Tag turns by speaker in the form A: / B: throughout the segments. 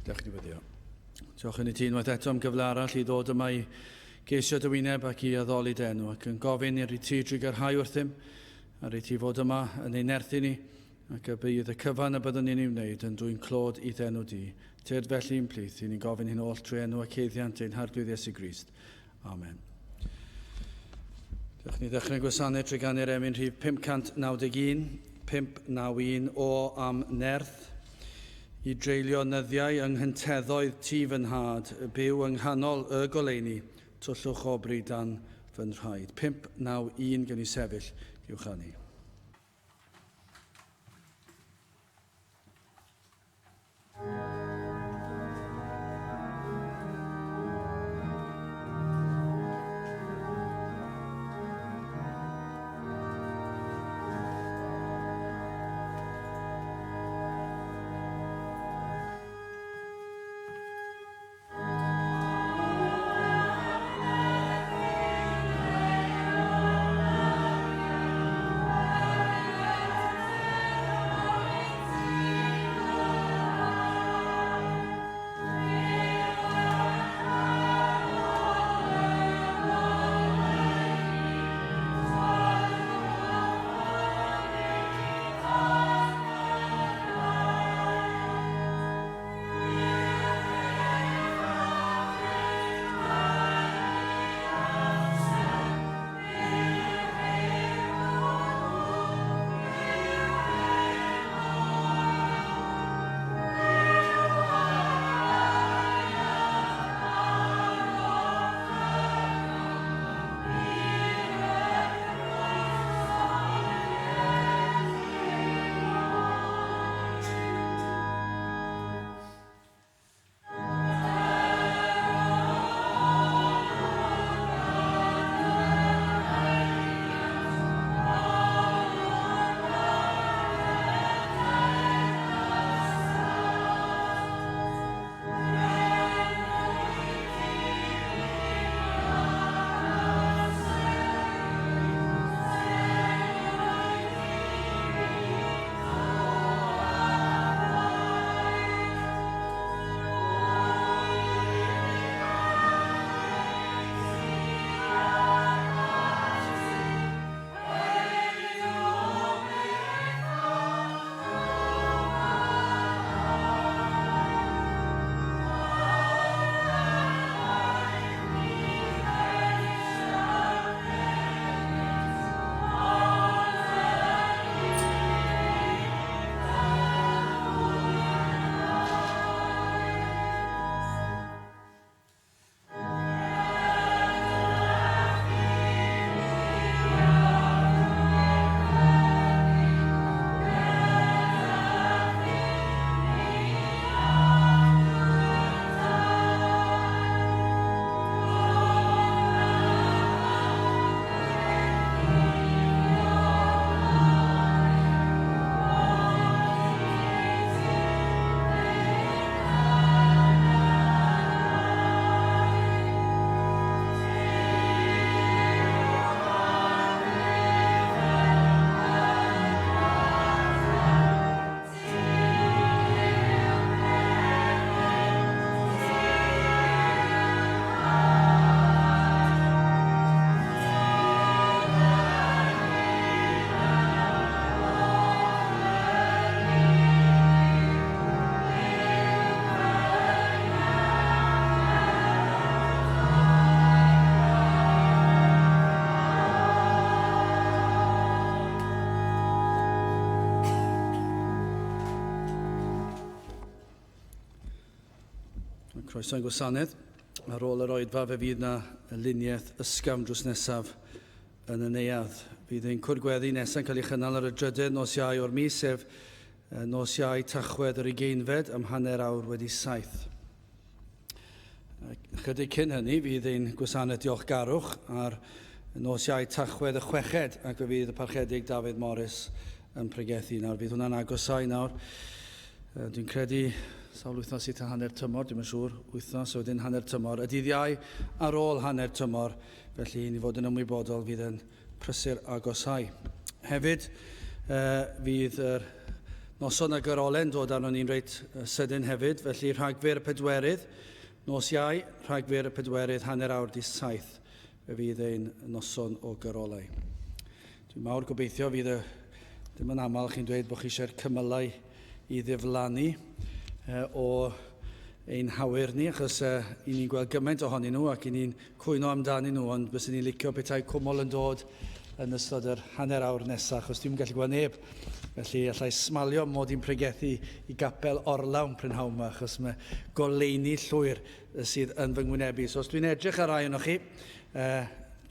A: Diolch i fyddio. Diolch yn i ti unwaith eto am gyfle arall i ddod yma i geisio dy wyneb ac i addoli denw, ac yn gofyn i'r ti drwy gyrhau wrthym, a rhaid ti fod yma yn ein nerthu ni, ac y bydd y cyfan y byddwn ni'n ei wneud yn dwy'n clod i denw di. Tyd felly'n plith, i ni'n gofyn hyn oll trwy enw ac eddiant ein harglwydd Iesu Grist. Amen. Diolch ni ddechrau'n gwasanaeth trwy gannu'r emyn rhif 591, 591 o am nerth, i dreulio nyddiau yng nghynteddoedd ti fy nhad, byw yng nghanol y goleuni, twllwch obri dan fy nhraed. 591 gen i sefyll i'w chanu. Croeso'n gwasanaeth. Ar ôl yr oedfa fe fydd na luniaeth ysgafn drws nesaf yn y neuadd. Bydd ein cwrgweddi nesaf yn cael ei chynnal ar y drydydd nos Iau o'r mis, sef nos Iau Tachwedd yr 20fed am hanner awr wedi 7. Chydig cyn hynny, fydd ein gwasanaeth diolchgarwch ar nos Iau Tachwedd y 6fed, ac fe fydd y parchedig Dafydd Morris yn pregethu nawr. Bydd hwnna'n agosau nawr. Dwi'n credu sawl wythnos i ta hanner tymor, dwi'n yn siŵr, wythnos o wedyn hanner tymor. Y dydd Iau ar ôl hanner tymor, felly i ni fod yn ymwybodol fydd yn prysur agosau. Hefyd, fydd yr noson y gyrolen dod arno ni'n reit sydyn hefyd, felly Rhagfyr y Pedwerydd, nos Iau, Rhagfyr y Pedwerydd, hanner awr 7, fe fydd ein noson o gyrolau. Dwi'n mawr gobeithio fydd dim yn aml chi'n dweud bod chi eisiau'r cymylau i ddiflannu o ein hawyr ni, achos i ni'n gweld gymaint ohonyn nhw ac i ni'n cwyno amdanyn nhw, ond bys ni'n licio bethau cwmol yn dod yn ystod yr hanner awr nesaf, achos dwi'n gallu gweld neb. Felly, allai smalio mod i'n pregethu i gapel orlawn prynhawn yma, achos mae goleuni llwyr sydd yn fy ngwynebu. So, os dwi'n edrych ar rai o'ch chi,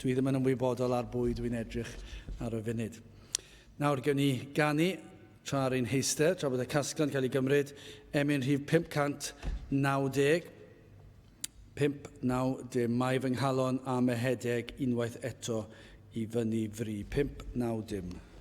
A: dwi ddim yn ymwybodol ar bwy dwi'n edrych ar y funud. Nawr, gewn ni ganu tra'r ein heister, tra bod y casgla'n cael ei gymryd, emyn rhif 590, 590, mae fy nghalon a mehedeg unwaith eto i fyny fri. 590.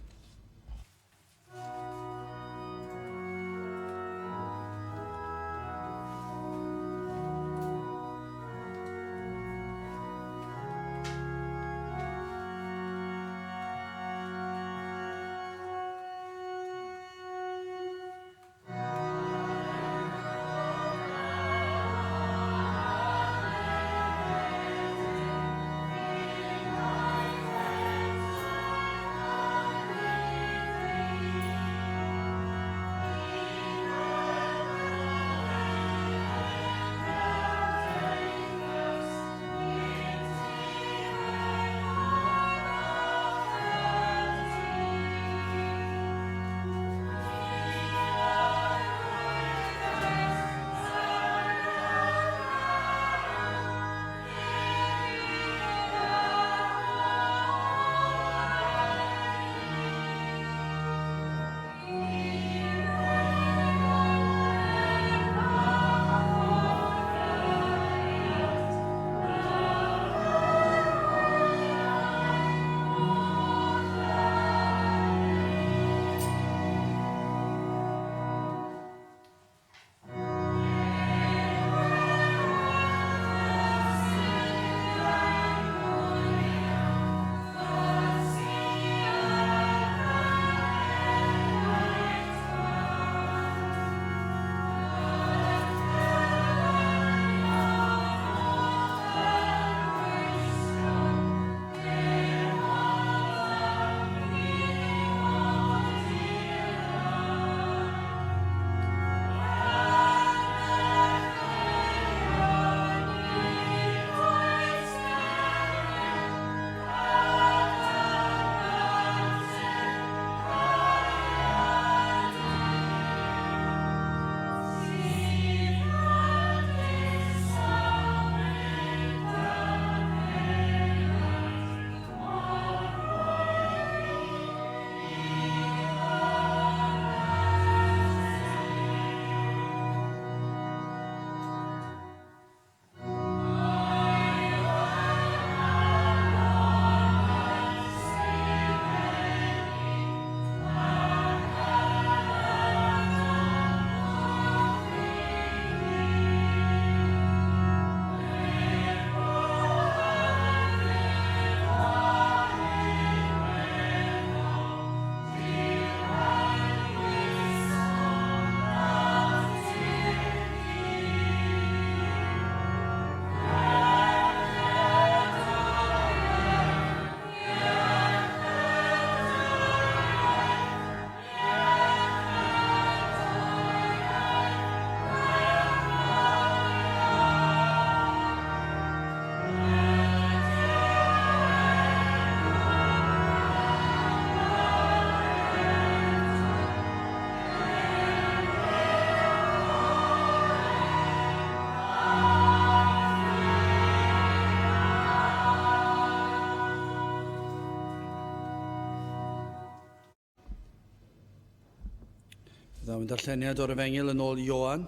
A: Byddai'n darlleniad o'r Efengyl yn ôl Ioan.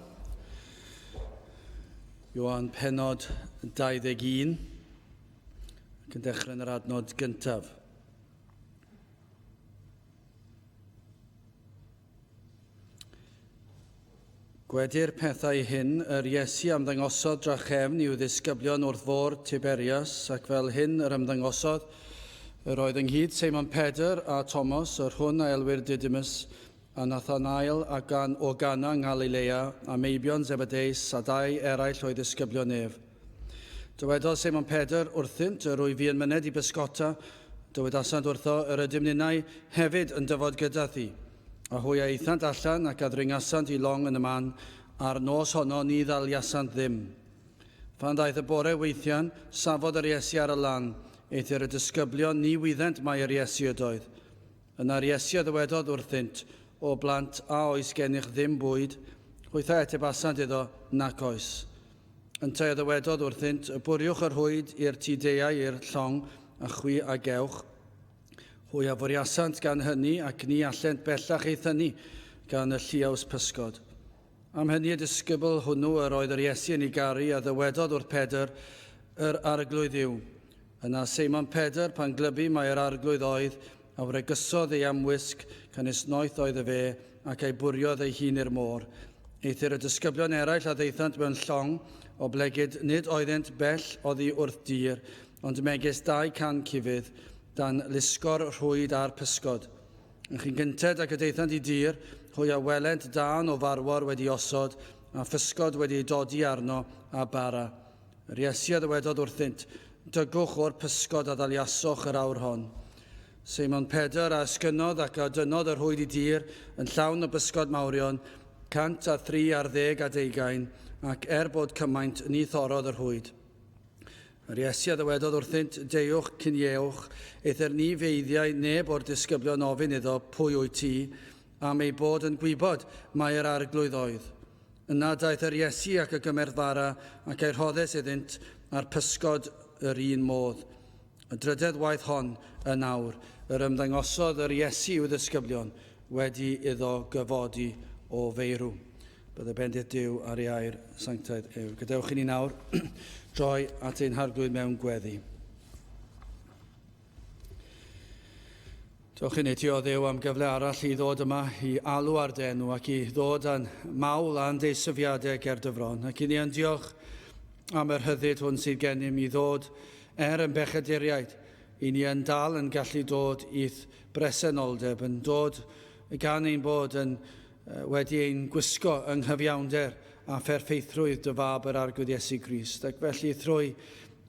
A: Ioan pennod 21, ac yn dechrau yn yr adnod gyntaf. Gwedi'r pethau hyn, yr Iesu ymddangosodd dra chefn i'w ddisgyblion wrth fôr Tiberias, ac fel hyn yr ymddangosodd, yr oedd ynghyd Seimon Pedr a Thomas, yr hwn a elwyr Didymus, a Nathanael a gan o Gana yng Nghalilea, a Meibion Zebedeus a dau eraill oedd ysgyblion ef. Dywedodd Simon Pedr wrthynt yr wyf fi'n myned I bysgota, dywedasant wrtho yr ydym ninnau hefyd yn dyfod gyda thi. A hwy a eithant allan ac a ddringasant I long yn y man, a'r nos honno ni ddaliasant ddim. Fan daeth y bore weithian, safod yr Iesu ar y lan, eithir y disgyblion ni wyddent mae yr Iesu ydoedd. Yna'r Iesu ddywedodd wrthynt, o blant a oes gennych ddim bwyd, hwytha eteb asant iddo, nac oes. Yntau ddywedodd wrthynt, y bwriwch yr hwyd i'r tudeiau i'r llong a chwi a gewch. Hwy a fwriasant gan hynny ac ni allent bellach ei thynnu gan y lliaws pysgod. Am hynny y disgybl hwnnw yr oedd yr Iesu yn ei garu a ddywedodd wrth Pedr yr arglwydd yw. Yna Simon Pedr pan glybu mae yr arglwydd oedd a wregysodd ei amwisg can isnoeth oedd y fe ac ei bwriodd ei hun i'r môr. Eithir y disgyblion eraill a ddeithant mewn llong o blegyd nid oeddent bell oddi wrth dir ond megis 200 cifydd dan lusgo'r rhwyd a'r pysgod. Yn chi'n gynted ac y deithant I dir, hwy a welent dan o farwor wedi osod a physgod wedi dodi arno a bara. Yr Iesu ddywedodd wrthynt, dygwch o'r pysgod a ddaliaswch yr awr hon. Simon Pedr a ysgynodd ac a dynodd yr rhwyd I dir yn llawn o bysgod mawrion 130 ac bod cymaint ni thorodd yr rhwyd. Yr Iesu ddywedodd wrthynt, deuwch cyniewch, eithir ni feiddiau neb o'r disgyblion ofyn iddo pwy wyt ti, am ei bod yn gwybod mae'r arglwydd oedd. Yna daeth yr Iesu ac y gymerthfara ac ei rhoddes iddynt a'r pysgod yr un modd. Y drydedd waith hon yn awr, yr ymddangosodd yr Iesu i'w ddisgyblion wedi iddo gyfodi o feirw. Bydd y bendith Duw ar ei air sanctaidd yw. Gadewch I ni nawr droi at ein harglwydd mewn gweddi. Diolch I ni ti o Dduw am gyfle arall I ddod yma I alw ar denw ac I ddod yn mawl a'n deisyfiadau ger dyfron. Ac I ni yn diolch am yr hyddid hwn sydd gennym I ddod yn bechaduriaid. I ni yn dal yn gallu dod i'th bresenoldeb, yn dod gan ein bod yn wedi ein gwisgo yng nghyfiawnder a pherffeithrwydd dy fab yr arglwydd Iesu Grist. Ac felly thrwy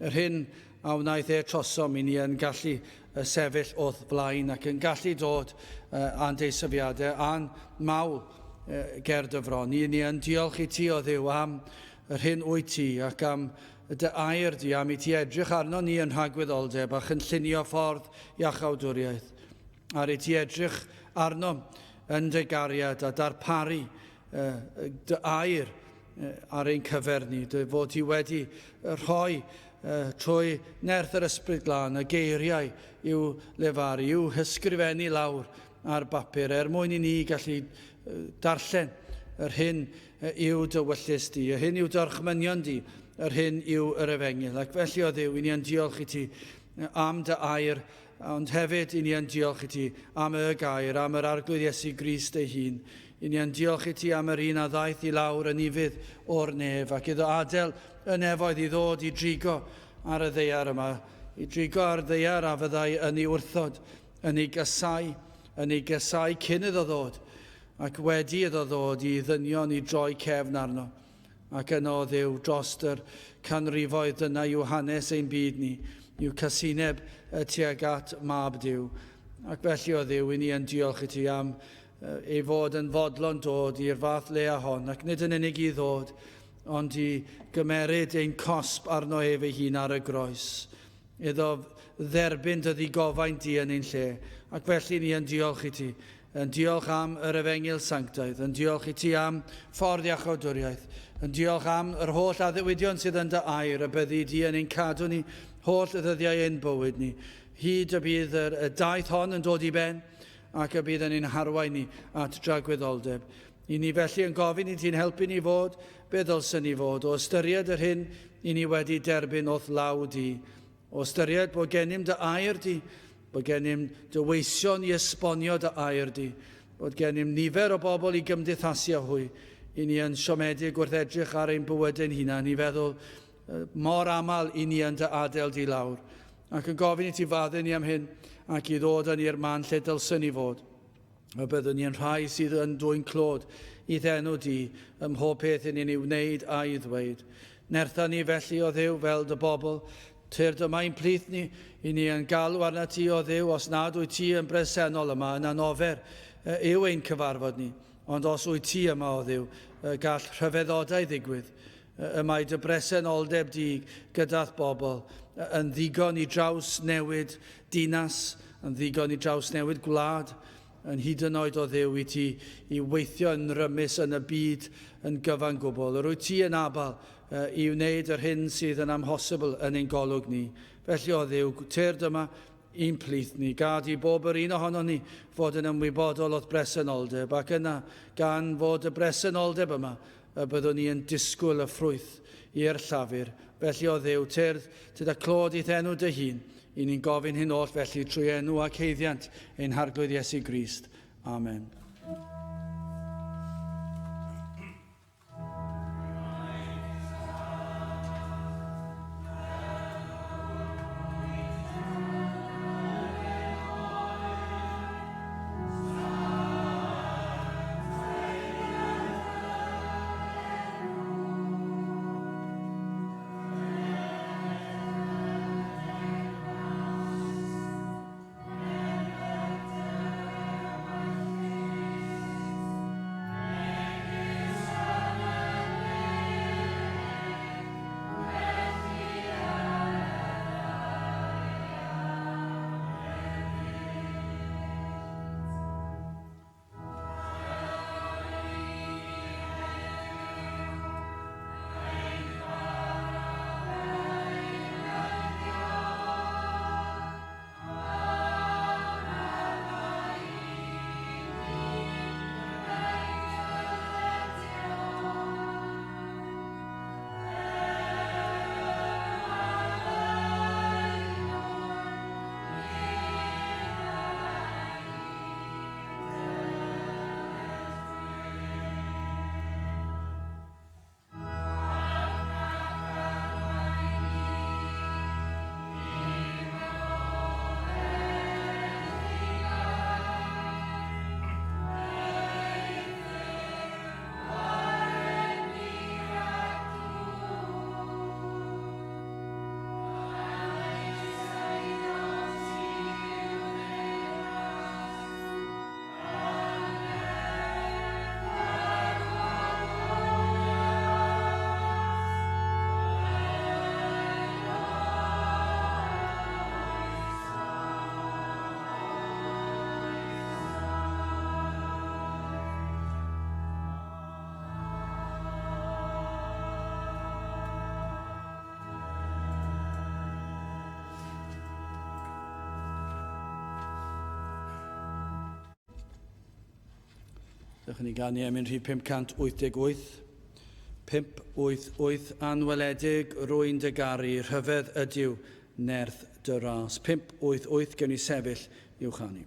A: yr hyn a wnaeth trosom I ni yn gallu sefyll wrth blaen ac yn gallu dod a'n deisyfiadau a'n mawl ger dyfron. I ni yn diolch I ti o Dduw am yr hyn wyt ti ac am dy air di am I ti edrych arno ni yn rhagwyddoldeb a chynllunio ffordd iachawdwriaeth. A I ti edrych arno yn dy gariad a darparu dy air ar ein cyfer ni, fod ti wedi rhoi trwy nerth yr ysbryd glân y geiriau i'w lefaru, i'w hysgrifennu lawr ar bapur mwyn I ni gallu darllen yr hyn i'w dywyllus di, yr hyn i'w dorchmynion di, yr hyn i'w yr efengil. Ac felly o Dduw, I ni yn diolch I ti am dy air, ond hefyd I ni yn diolch I ti am y gair, am yr arglwydd Iesu Grist ei hun. I ni yn diolch I ti am yr un a ddaeth I lawr yn ifydd o'r nef ac iddo adael y nefoedd I ddod I drigo ar y ddeiar yma. I drigo ar y ddeiar a fyddai yn ei wrthod, yn ei gysau cyn iddo ddod ac wedi iddo ddod I ddynion I droi cefn arno. Ac yno Dduw drost yr canrifoedd dyna i'w hanes ein byd ni, i'w casineb tuag at mab Duw. Ac felly o Dduw, I ni yn diolch I ti am ei fod yn fodlon dod i'r fath lea hon, ac nid yn unig I ddod, ond I gymeryd ein cosb arno ef ei hun ar y groes, iddo dderbyn dy ddigofaint di yn ein lle. Ac felly ni yn diolch I ti, yn diolch am yr efengil sanctaidd, yn diolch I ti am ffordd iachawdwriaeth, yn diolch am yr holl addewidion sydd yn dy air, y byddi di yn ein cadw ni holl y ddyddiau ein bywyd ni. Hyd y bydd y daith hon yn dod I ben, ac y bydd yn ein harwain ni at dragwyddoldeb. I ni felly yn gofyn I ti'n helpu ni fod, be ddylsyn ni fod, o ystyried yr hyn I ni wedi derbyn o'th law di, o ystyried bod gennym dy air di, bod gennym dy weision I esbonio dy air di, bod gennym nifer o bobl I gymdeithasu â hwy. I ni yn siomedig wrth edrych ar ein bywydau'n hunan, I feddwl mor amal I ni yn dy adael di lawr. Ac yn gofyn I ti faddu ni am hyn ac I ddod yn i'r man lle dylsyn ni fod. A byddwn ni'n rhai sydd yn dwy'n clod I ddenw di ym mhob peth yn ei wneud a'i ddweud. Nertha ni felly o Dduw fel dy bobl. Tyr dyma'n plith ni I ni yn galw arna ti o Dduw os nad wyt ti yn bresennol yma yn anofer yw ein cyfarfod ni. Ond os wyt ti yma o Dduw, gall rhyfeddodau ddigwydd. Y mae dy bresenoldeb di gyda'r bobl yn ddigon I draws newid dinas, yn ddigon I draws newid gwlad, yn hyd yn oed o Dduw I ti I weithio yn rymus yn y byd yn gyfan gwbl. Yr wyt ti yn abal I wneud yr hyn sydd yn amhosibl yn ein golwg ni. Felly o Dduw, tyr dyma un plith ni, gad I bob yr un ohono ni fod yn ymwybodol o'ch bresenoldeb, ac yna gan fod y bresenoldeb yma, byddwn ni yn disgwyl y ffrwyth I'r llafur. Felly o Dduw, tyr tyda clod I ddenw dy hun, I ni'n gofyn hyn oll felly trwy enw ac heiddiant ein harglwydd Iesu Grist. Amen. Dych ni gan I emyn rhif 588. 588 anweledig rwy'n dy garu, rhyfedd ydyw nerth dy ras. 588 gen I sefyll i'w chanu.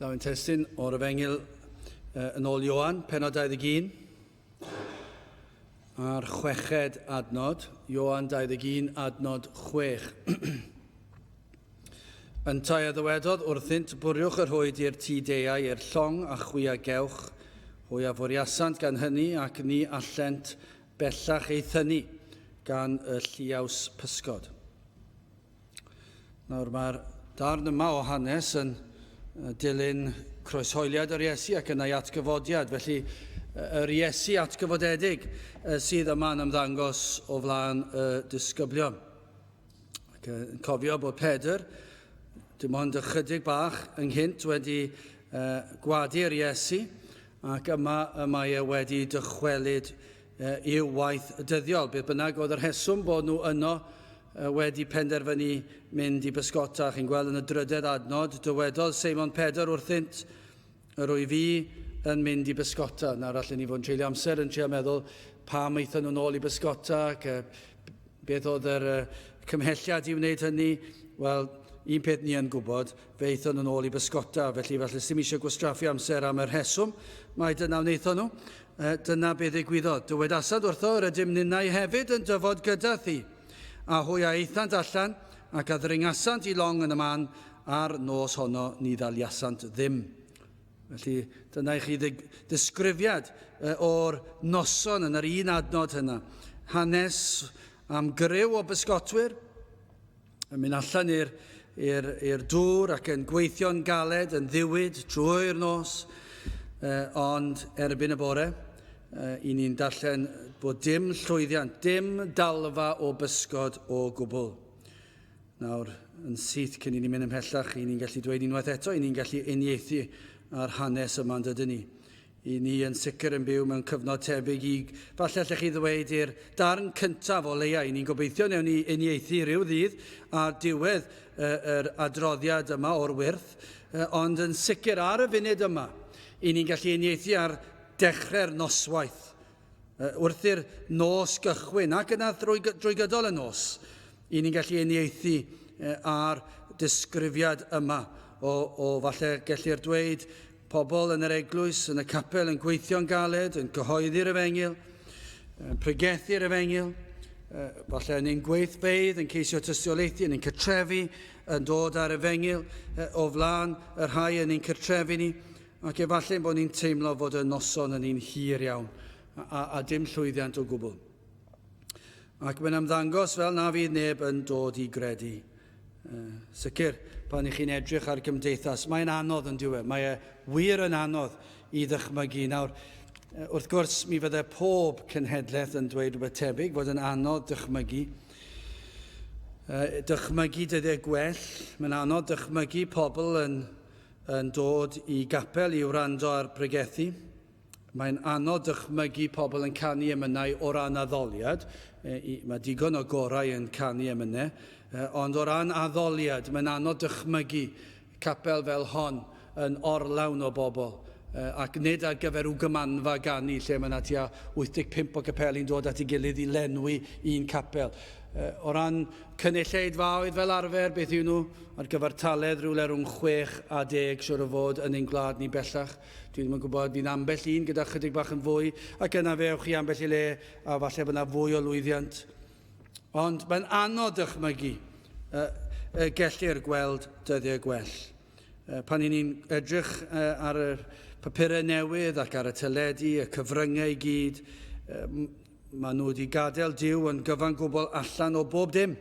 A: Lawyn testyn o'r Efengyl yn ôl Ioan, pennod 21, a'r 6ed adnod, Ioan 21 adnod 6. Yn tai a ddywedodd wrthynt, bwriwch yr hwyd i'r tŷ deiau, i'r llong a chwi a gewch, hwy a fwriasant gan hynny ac ni allent bellach ei thynnu gan y lliaws pysgod. Nawr mae'r darn yma o hanes yn dilyn croeshoeliad yr Iesu ac yna i atgyfodiad. Felly, yr Iesu atgyfodedig sydd yma'n ymddangos o flaen y disgyblion. Ac cofio bod Pedr, dim ond ychydig bach ynghynt wedi gwadu'r Iesu, ac yma mae e wedi dychwelyd i'w waith dyddiol. Bydd bynnag oedd yr rheswm bod nhw yno wedi penderfynu mynd i bysgota. Chi'n gweld yn y 3ed adnod, dywedodd Seimon Pedr wrthynt, rwy fi yn mynd i bysgota. Nawr allan ni fod yn treulio amser yn trio meddwl pam eithon nhw'n ôl i bysgota, ac beth oedd yr cymhelliad i wneud hynny. Wel, un peth ni yn gwybod, fe eithon nhw'n ôl i bysgota, felly falle sy'n eisiau gwastraffu amser am yr rheswm, mae dyna wnaethon nhw. Dyna beth ddigwyddodd. Dywedasad wrtho, rydym ninnau hefyd yn dyfod gyda thi, a hwy a eithant allan, ac a ddringasant i long yn y man, a'r nos honno ni ddaliasant ddim. Felly, dyna i chi ddisgrifiad o'r noson yn yr un adnod hynna. Hanes am gryw o bysgotwyr, yn mynd allan i'r dŵr ac yn gweithio'n galed, yn ddiwyd trwy'r nos, ond erbyn y bore, i ni'n darllen bod dim llwyddiant, dim dalfa o bysgod o gwbl. Nawr, yn syth cyn i ni'n mynd ymhellach, i ni'n gallu dweud unwaith eto, i ni'n gallu uniaethu ar hanes yma'n dydyn ni. I ni yn sicr yn byw mewn cyfnod tebyg i, falle allech chi ddweud i'r darn cyntaf o leia. I ni'n gobeithio newn ni uniaethu rhyw ddydd a diwedd yr adroddiad yma o'r wyrth, ond yn sicr ar y funud yma, i ni'n gallu uniaethu ar dechrau'r noswaith, wrth i'r nos gychwyn, ac yna drwy gydol y nos, i ni'n gallu uniaethu ar disgrifiad yma o falle gellir dweud pobl yn yr eglwys, yn y capel, yn gweithio'n galed, yn cyhoeddi'r Efengyl, yn pregethu'r Efengyl, falle yn ein gweithfeydd, yn ceisio tystiolaethu, yn ein cartrefi, yn dod ar Efengyl o flaen yr rhai yn ein cartrefi ni, ac efallai bod ni'n teimlo fod y noson yn un hir iawn, a dim llwyddiant o gwbl. Ac mae'n ymddangos fel na fydd neb yn dod i gredu. Sicr, pan i chi'n edrych ar gymdeithas, mae'n anodd yn diwedd. Mae e wir yn anodd i ddychmygu. Nawr, wrth gwrs, mi fydde pob cenhedlaeth yn dweud rhywbeth tebyg, fod yn anodd dychmygu. Dychmygu dyddiau gwell. Mae'n anodd dychmygu pobl yn dod i gapel i wrando ar pregethu. Mae'n anodd dychmygu pobl yn canu emynau o ran addoliad. Mae digon o gorau yn canu emynau. Ond o ran addoliad, mae'n anodd dychmygu capel fel hon yn orlawn o bobl. Ac nid ar gyfer i'w gymanfa ganu, lle mae yna tua 85 o capeli'n dod at ei gilydd i lenwi un capel. O ran cynulleidfaoedd fel arfer, beth yw nhw? Ar gyfer taledd rhywle rhwng 6 a 10, siwr o fod, yn ein gwlad ni bellach. Dwi ddim yn gwybod, fi'n ambell un gyda chydig bach yn fwy, ac yna fe ewch chi ambell i le, a falle bod yna fwy o lwyddiant. Ond mae'n anodd dychmygu gellir gweld dyddiau gwell. Pan ni'n edrych ar y papurau newydd ac ar y teledu, y cyfryngau i gyd, maen nhw wedi gadael Duw yn gyfan gwbl allan o bob dim.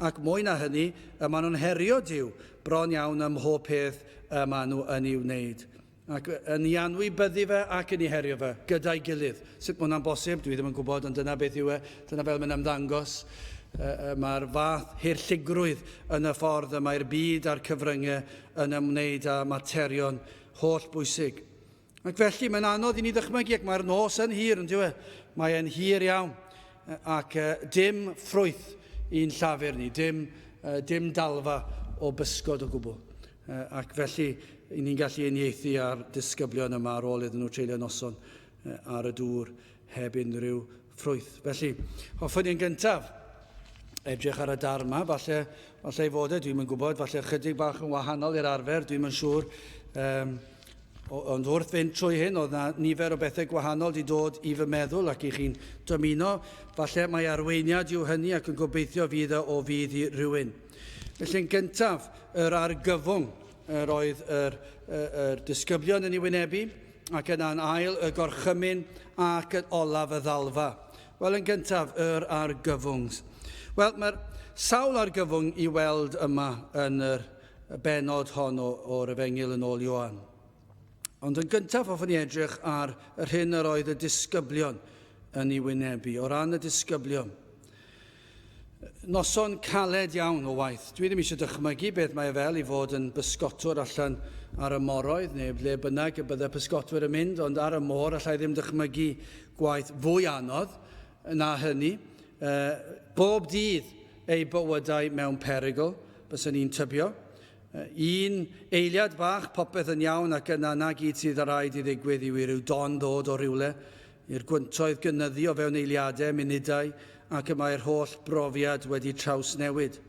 A: Ac mwy na hynny, maen nhw'n herio Duw bron iawn ym mhob peth maen nhw yn ei wneud. Ac yn ei anwybyddu fe ac yn ei herio fe gyda'i gilydd. Sut mae hwnna'n bosib? Dwi ddim yn gwybod, ond dyna beth yw e. Dyna fel mae'n ymddangos. Mae'r fath hirlligrwydd yn y ffordd y mae'r byd a'r cyfryngau yn ymwneud â materion holl bwysig. Ac felly mae'n anodd i ni ddychmygu ac mae'r nos yn hir, yn diwedd. Mae'n hir iawn ac dim ffrwyth i'n llafur ni, dim dalfa o bysgod o gwbl. Ac felly i ni'n gallu uniaethu ar disgyblion yma ar ôl iddyn nhw treulio noson ar y dŵr heb unrhyw ffrwyth. Felly, hoffwn i'n gyntaf edrych ar y dar yma, falle i fod dwi'n yn gwybod, falle chydig bach yn wahanol i'r arfer, dwi'n yn siŵr, Ond wrth fynd trwy hyn, oedd na nifer o bethau gwahanol wedi dod i fy meddwl ac i chi'n dymuno. Falle mae arweiniad yw hynny ac yn gobeithio fydd o fydd i rhywun. Felly'n gyntaf, yr argyfwng yr oedd yr disgyblion yn ei wynebu ac yna'n ail y gorchymyn ac yn olaf y ddalfa. Wel, yn gyntaf, yr argyfwng. Wel, mae'r sawl argyfwng i weld yma yn yr benod hon o'r Efengyl yn ôl Ioan. Ond yn gyntaf hoffwn ni edrych ar yr hyn yr oedd y disgyblion yn ei wynebu, o ran y disgyblion. Noson caled iawn o waith. Dwi ddim eisiau dychmygu beth mae fel i fod yn bysgotwr allan ar y moroedd, neu ble bynnag y bydde pysgotwyr yn mynd, ond ar y môr allai ddim dychmygu gwaith fwy anodd na hynny. Bob dydd ei bywydau mewn perygl, byswn ni'n tybio. Un eiliad bach, popeth yn iawn ac yna na gyd sydd ar rhaid i ddigwydd yw i ryw don ddod o rywle i'r gwyntoedd gynyddu o fewn eiliadau, munudau ac y mae'r holl brofiad wedi trawsnewid.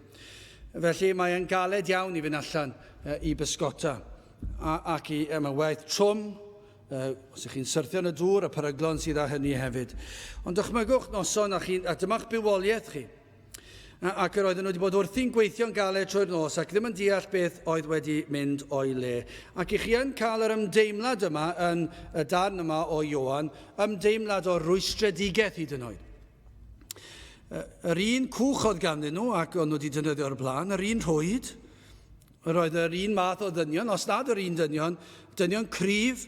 A: Felly mae'n galed iawn i fynd allan i bysgota ac i waith trwm, os ych chi'n syrthio yn y dŵr, y peryglon sydd â hynny hefyd. Ond dychmygwch noson a dyma'ch bywoliaeth chi. Ac yr oedden nhw wedi bod wrthi'n gweithio'n galed trwy'r nos ac ddim yn deall beth oedd wedi mynd o'i le. Ac i chi yn cael yr ymdeimlad yma yn y darn yma o Ioan, ymdeimlad o rwystredigaeth hyd yn oed. Yr un cwch oedd ganddyn nhw ac o'n nhw wedi defnyddio'r blaen, yr un rhwyd, yr oedd yr un math o ddynion, os nad yr un dynion cryf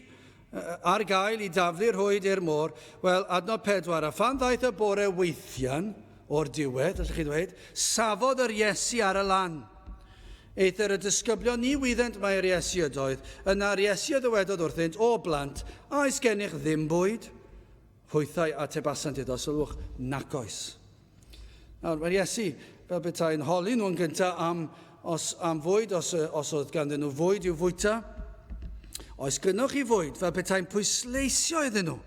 A: ar gael i daflu'r rhwyd i'r môr. Wel, adnod 4, a phan ddaeth y bore weithian, o'r diwedd, allwch chi ddweud, safodd yr Iesu ar y lan. Eithir y disgyblion ni wyddent mae'r Iesu ydoedd, yna'r Iesu ddywedodd wrthynt, o blant, oes gennych ddim bwyd? Hwythau atebasant iddo, sylwch, nac oes. Nawr, mae'r Iesu, fel betai'n holi nhw'n gyntaf am fwyd, os oedd ganddyn nhw fwyd i'w fwyta. Oes gynnwch chi fwyd, fel betai'n pwysleisio iddyn nhw.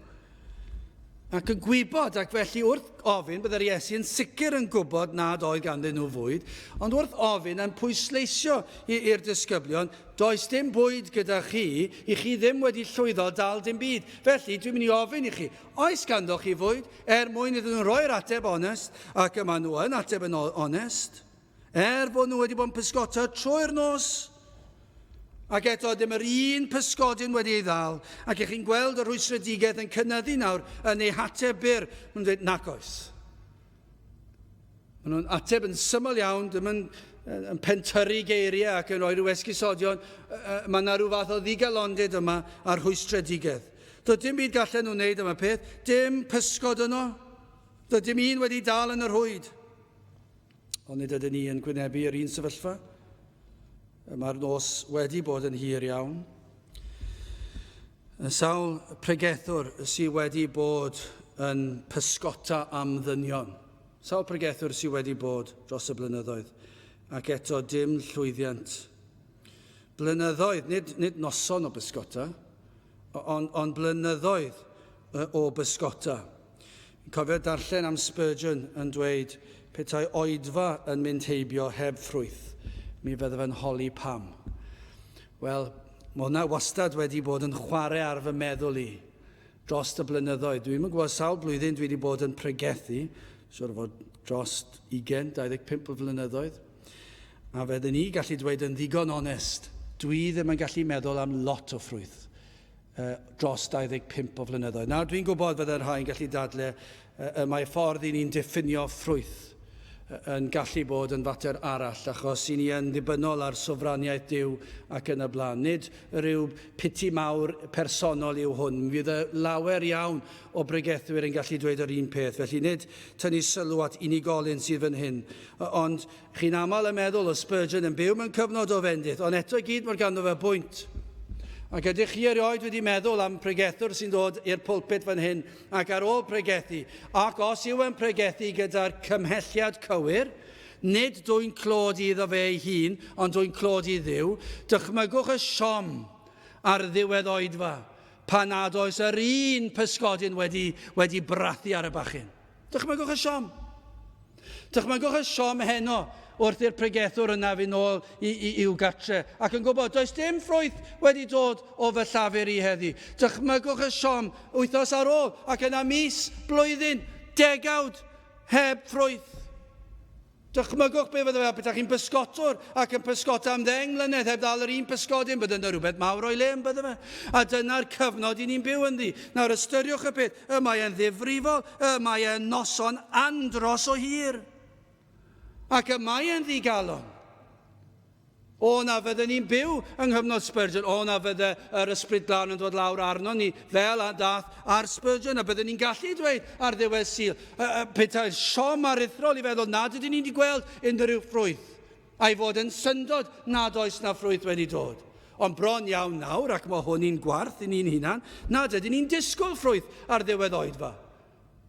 A: Ac yn gwybod, ac felly wrth ofyn, byddai'r Iesu yn sicr yn gwybod nad oedd ganddyn nhw fwyd, ond wrth ofyn yn pwysleisio i'r disgyblion, does dim bwyd gyda chi, i chi ddim wedi llwyddo dal dim byd. Felly, dwi'n mynd i ofyn i chi, oes ganddoch chi fwyd, mwyn iddyn nhw roi'r ateb onest, ac yma nhw yn ateb yn onest, bod nhw wedi bod yn pysgota trwy'r nos, ac eto dim yr un pysgodyn wedi ei ddal, ac ych chi'n gweld y rwystredigaeth yn cynyddu nawr yn ei hateb byr. Maen nhw'n dweud, nac oes. Maen nhw'n ateb yn syml iawn, dim yn pentyrru geiriau ac yn rhoi rhyw esgusodion. Mae yna rhyw fath o ddigalondid yma ar rwystredigaeth. Doedd dim byd gallen nhw'n wneud yma peth, dim pysgod yno. Doedd dim un wedi dal yn yr rhwyd. Ond nid ydyn ni yn gwynebu yr un sefyllfa. Mae'r nos wedi bod yn hir iawn. Sawl pregethwr sydd wedi bod yn pysgota am ddynion. Sawl pregethwr sydd wedi bod dros y blynyddoedd. Ac eto dim llwyddiant. Blynyddoedd, nid noson o bysgota, ond blynyddoedd o bysgota. Cofio darllen am Spurgeon yn dweud, petai oedfa yn mynd heibio heb ffrwyth, mi fydde fe'n holi pam. Wel, mae hwnna wastad wedi bod yn chwarae ar fy meddwl i dros y blynyddoedd. Dwi'n gwybod sawl blwyddyn dwi wedi bod yn pregethu, siwr fod dros 25 flynyddoedd. A fydden ni gallu dweud yn ddigon onest, dwi ddim yn gallu meddwl am lot o ffrwyth dros 25 o flynyddoedd. Nawr, dwi'n gwybod fydde'r rhai'n gallu dadle mae ffordd i ni'n diffinio ffrwyth yn gallu bod yn fater arall, achos i ni yn ddibynnol ar sofraniaeth Duw ac yn y blaen. Nid rhyw piti mawr personol yw hwn. Mi fydd y lawer iawn o bregethwyr yn gallu dweud yr un peth. Felly nid tynnu sylw at unigolyn sydd fan hyn. Ond chi'n aml yn meddwl o Spurgeon yn byw mewn cyfnod o fendith, ond eto gyd mae'r ganddo fe bwynt. Ac ydych chi erioed wedi meddwl am pregethwr sy'n dod i'r pwlpit fan hyn ac ar ôl pregethu, ac os yw yn pregethu gyda'r cymhelliad cywir, nid dwy'n clod iddo fe ei hun, ond dwy'n clod i Dduw, dychmygwch y siom ar ddiwedd oedfa pan nad oes yr un pysgodyn wedi brathu ar y bachyn. Dychmygwch y siom. Dychmygwch y siom heno wrth i'r pregethwr yna fi nôl i'w gatre. Ac yn gwybod, does dim ffrwyth wedi dod o fy llafur i heddi. Dychmygwch y siom wythnos ar ôl ac yna mis, blwyddyn, degawd heb ffrwyth. Dychmygwch be fydde fe, beth chi'n pysgotwr ac yn pysgota am 10 mlynedd heb dal yr un pysgodyn, bydde yna rhywbeth mawr o'i le yn bydde fe. A dyna'r cyfnod i ni'n byw yn ddi. Nawr ystyriwch y peth, mae e'n ddifrifol, mae e'n noson andros o hir. Ac mae e'n ddigalon. O na fydden ni'n byw yng nghyfnod Spurgeon, o na fydde yr ysbryd glân yn dod lawr arno ni fel a dath ar Spurgeon, a bydden ni'n gallu dweud ar ddiwedd Sul, petai'r siom aruthrol i feddwl nad ydyn ni wedi gweld unrhyw ffrwyth, a'i fod yn syndod nad oes na ffrwyth wedi dod. Ond bron iawn nawr, ac mae hwn i'n gwarth i ni'n hunan, nad ydyn ni'n disgwyl ffrwyth ar ddiwedd oedfa,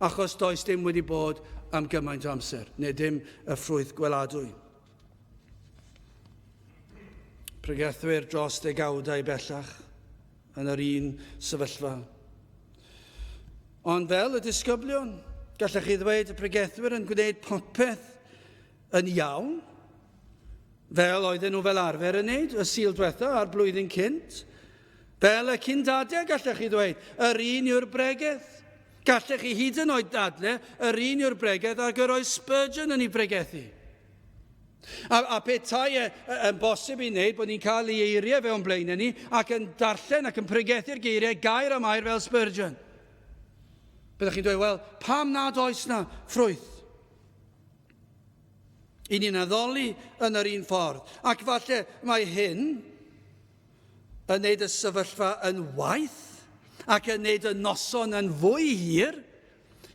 A: achos does dim wedi bod am gymaint o amser, neu dim y ffrwyth gweladwy. Pregethwyr dros degawdau bellach yn yr un sefyllfa. Ond fel y disgyblion, gallech chi ddweud y pregethwyr yn gwneud popeth yn iawn, fel oedden nhw fel arfer yn wneud y Sul diwetha a'r blwyddyn cynt. Fel y cyndadau, gallech chi ddweud, yr un yw'r bregeth. Gallech chi hyd yn oed dadle, yr un yw'r bregeth ac yr oes Spurgeon yn ei bregethu. A petai yn bosib i wneud bod ni'n cael ei eiriau fewn blaen ni ac yn darllen ac yn pregethu'r geiriau gair am air fel Spurgeon. Byddwch chi'n dweud, wel, pam nad oes na ffrwyth? I ni'n addoli yn yr un ffordd. Ac falle mae hyn yn neud y sefyllfa yn waith ac yn neud y noson yn fwy hir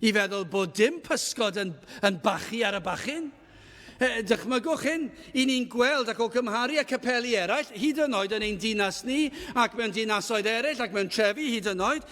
A: i feddwl bod dim pysgod yn bachu ar y bachyn. Dychmygwch hyn, i ni'n gweld ac o gymharu y capeli eraill, hyd yn oed yn ein dinas ni, ac mewn dinasoedd eraill, ac mewn trefi hyd yn oed,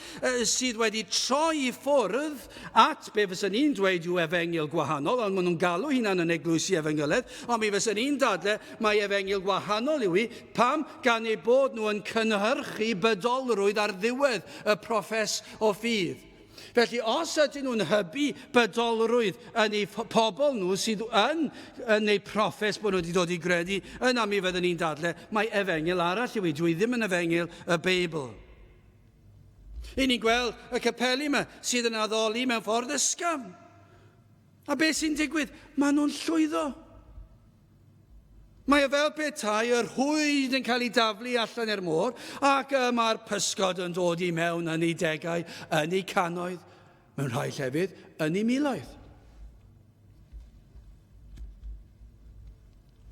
A: sydd wedi troi i ffwrdd at be fysyn ni'n dweud yw efengyl gwahanol, ond maen nhw'n galw hunan yn eglwysi efengyledd, ond mi fysyn ni'n dadle mae efengyl gwahanol yw i, pam gan ei bod nhw yn cynhyrchu bydolrwydd ar ddiwedd y proffes o ffydd. Felly, os ydyn nhw'n hybu bydolrwydd yn eu pobl nhw sydd yn eu proffes bod nhw wedi dod i gredu, yna mi fyddwn ni'n dadle, mae efengyl arall yw i, dwi ddim yn efengyl y Beibl. I ni'n gweld y capeli yma sydd yn addoli mewn ffordd ysgafn. A beth sy'n digwydd? Maen nhw'n llwyddo. Mae fel petai yr hwyd yn cael ei daflu allan i'r môr ac mae'r pysgod yn dod i mewn yn ei degau, yn ei cannoedd, mewn rhai llefydd, yn ei miloedd.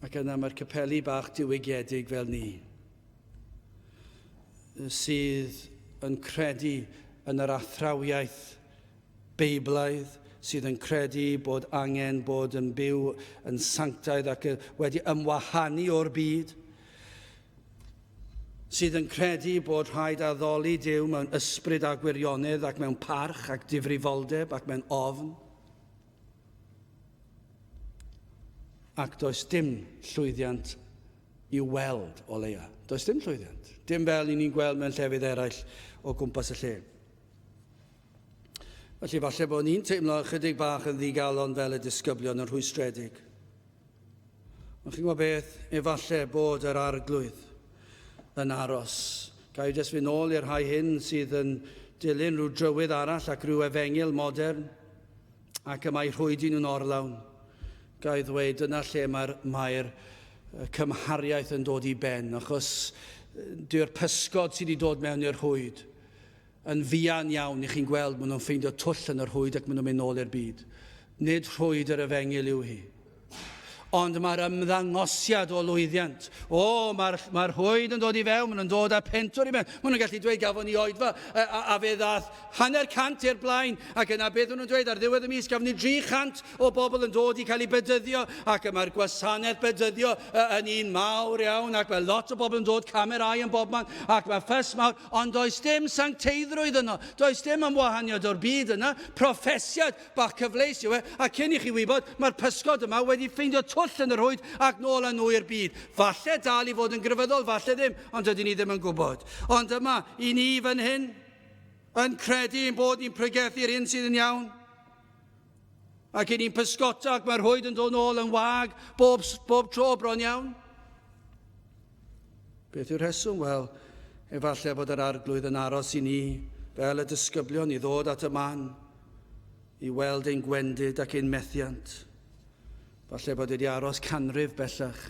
A: Ac yna mae'r capeli bach diwygiedig fel ni, sydd yn credu yn yr athrawiaeth Beiblaidd, sydd yn credu bod angen bod yn byw yn sanctaidd ac wedi ymwahanu o'r byd, sydd yn credu bod rhaid addoli Duw mewn ysbryd a gwirionedd ac mewn parch ac difrifoldeb ac mewn ofn. Ac does dim llwyddiant i weld o leia. Does dim llwyddiant. Dim fel ni'n gweld mewn llefydd eraill o gwmpas y lle. Felly falle bod ni'n teimlo chydig bach yn ddigalon fel y disgyblion yn rhwystredig. Ond chi'n gwybod beth, efallai bod yr arglwydd yn aros. Gai jyst fynd nôl i'r rhai hyn sydd yn dilyn rhyw drywydd arall ac rhyw efengyl modern ac y mae rhwydi nhw'n orlawn. Gai ddweud yna lle mae'r cymhariaeth yn dod i ben, achos dyw'r pysgod sydd wedi dod mewn i'r rhwyd yn fuan iawn i chi'n gweld maen nhw'n ffeindio twll yn yr rhwyd ac maen nhw'n mynd nôl i'r byd. Nid rhwyd yr efengyl yw hi. Ond mae'r ymddangosiad o lwyddiant. Mae'r hwyd yn dod i fewn, maen nhw'n dod â pentwr i mewn. Maen nhw'n gallu dweud gafon ni oedfa a fe ddath 100 i'r blaen. Ac yna beth nhw'n dweud ar ddiwedd y mis, gafon ni 300 o bobl yn dod i cael ei bedyddio. Ac mae'r gwasanaeth bedyddio yn un mawr iawn. Ac mae lot o bobl yn dod, camerau yn bobman. Ac mae ffys mawr. Ond does dim sancteiddrwydd yno. Does dim ymwahaniad o'r byd yna. Proffesiad bach cyfleus yw e. A cyn i chi wybod, mae'r pysgod yma wedi ffeindio twll yn yr hwyd ac nôl â nhw i'r byd. Falle dal i fod yn gryfyddol, falle ddim, ond dydyn ni ddim yn gwybod. Ond yma, i ni fan hyn, yn credu yn bod ni'n pregethu'r un sydd yn iawn, Ac i ni'n pysgota ac mae'r rhwyd yn dod nôl yn wag bob tro bron iawn. Beth yw'r rheswm? Wel, efallai bod yr arglwydd yn aros i ni fel y disgyblion i ddod at y man, i weld ein gwendid ac ein methiant. Falle bod wedi aros canrif bellach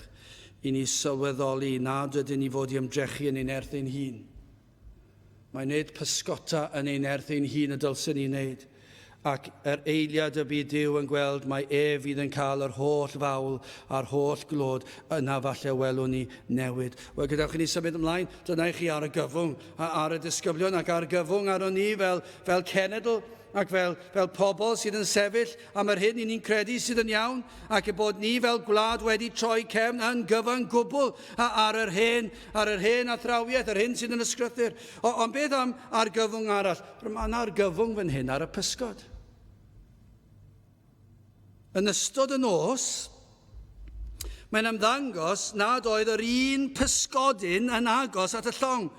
A: i ni sylweddoli nad ydyn ni fod i ymdrechu yn ein erth ein hun. Mae nid pysgota yn ein erth ein hun y dylsyn ni'n wneud, ac yr eiliad y bydd Duw yn gweld mae fydd yn cael yr holl fawl a'r holl glod, yna falle welwn ni newid. Wel, gadewch i ni symud ymlaen, dyna i chi ar y gyfwng, ar y disgyblion ac ar gyfwng ar ni fel cenedl ac fel pobl sydd yn sefyll am yr hyn i ni'n credu sydd yn iawn, ac y bod ni fel gwlad wedi troi cefn yn gyfan gwbl ar yr hen athrawiaeth, yr hyn sydd yn ysgrythyr. Ond beth am argyfwng arall? Mae yna argyfwng fan hyn ar y pysgod. Yn ystod y nos, mae'n ymddangos nad oedd yr un pysgodyn yn agos at y llong.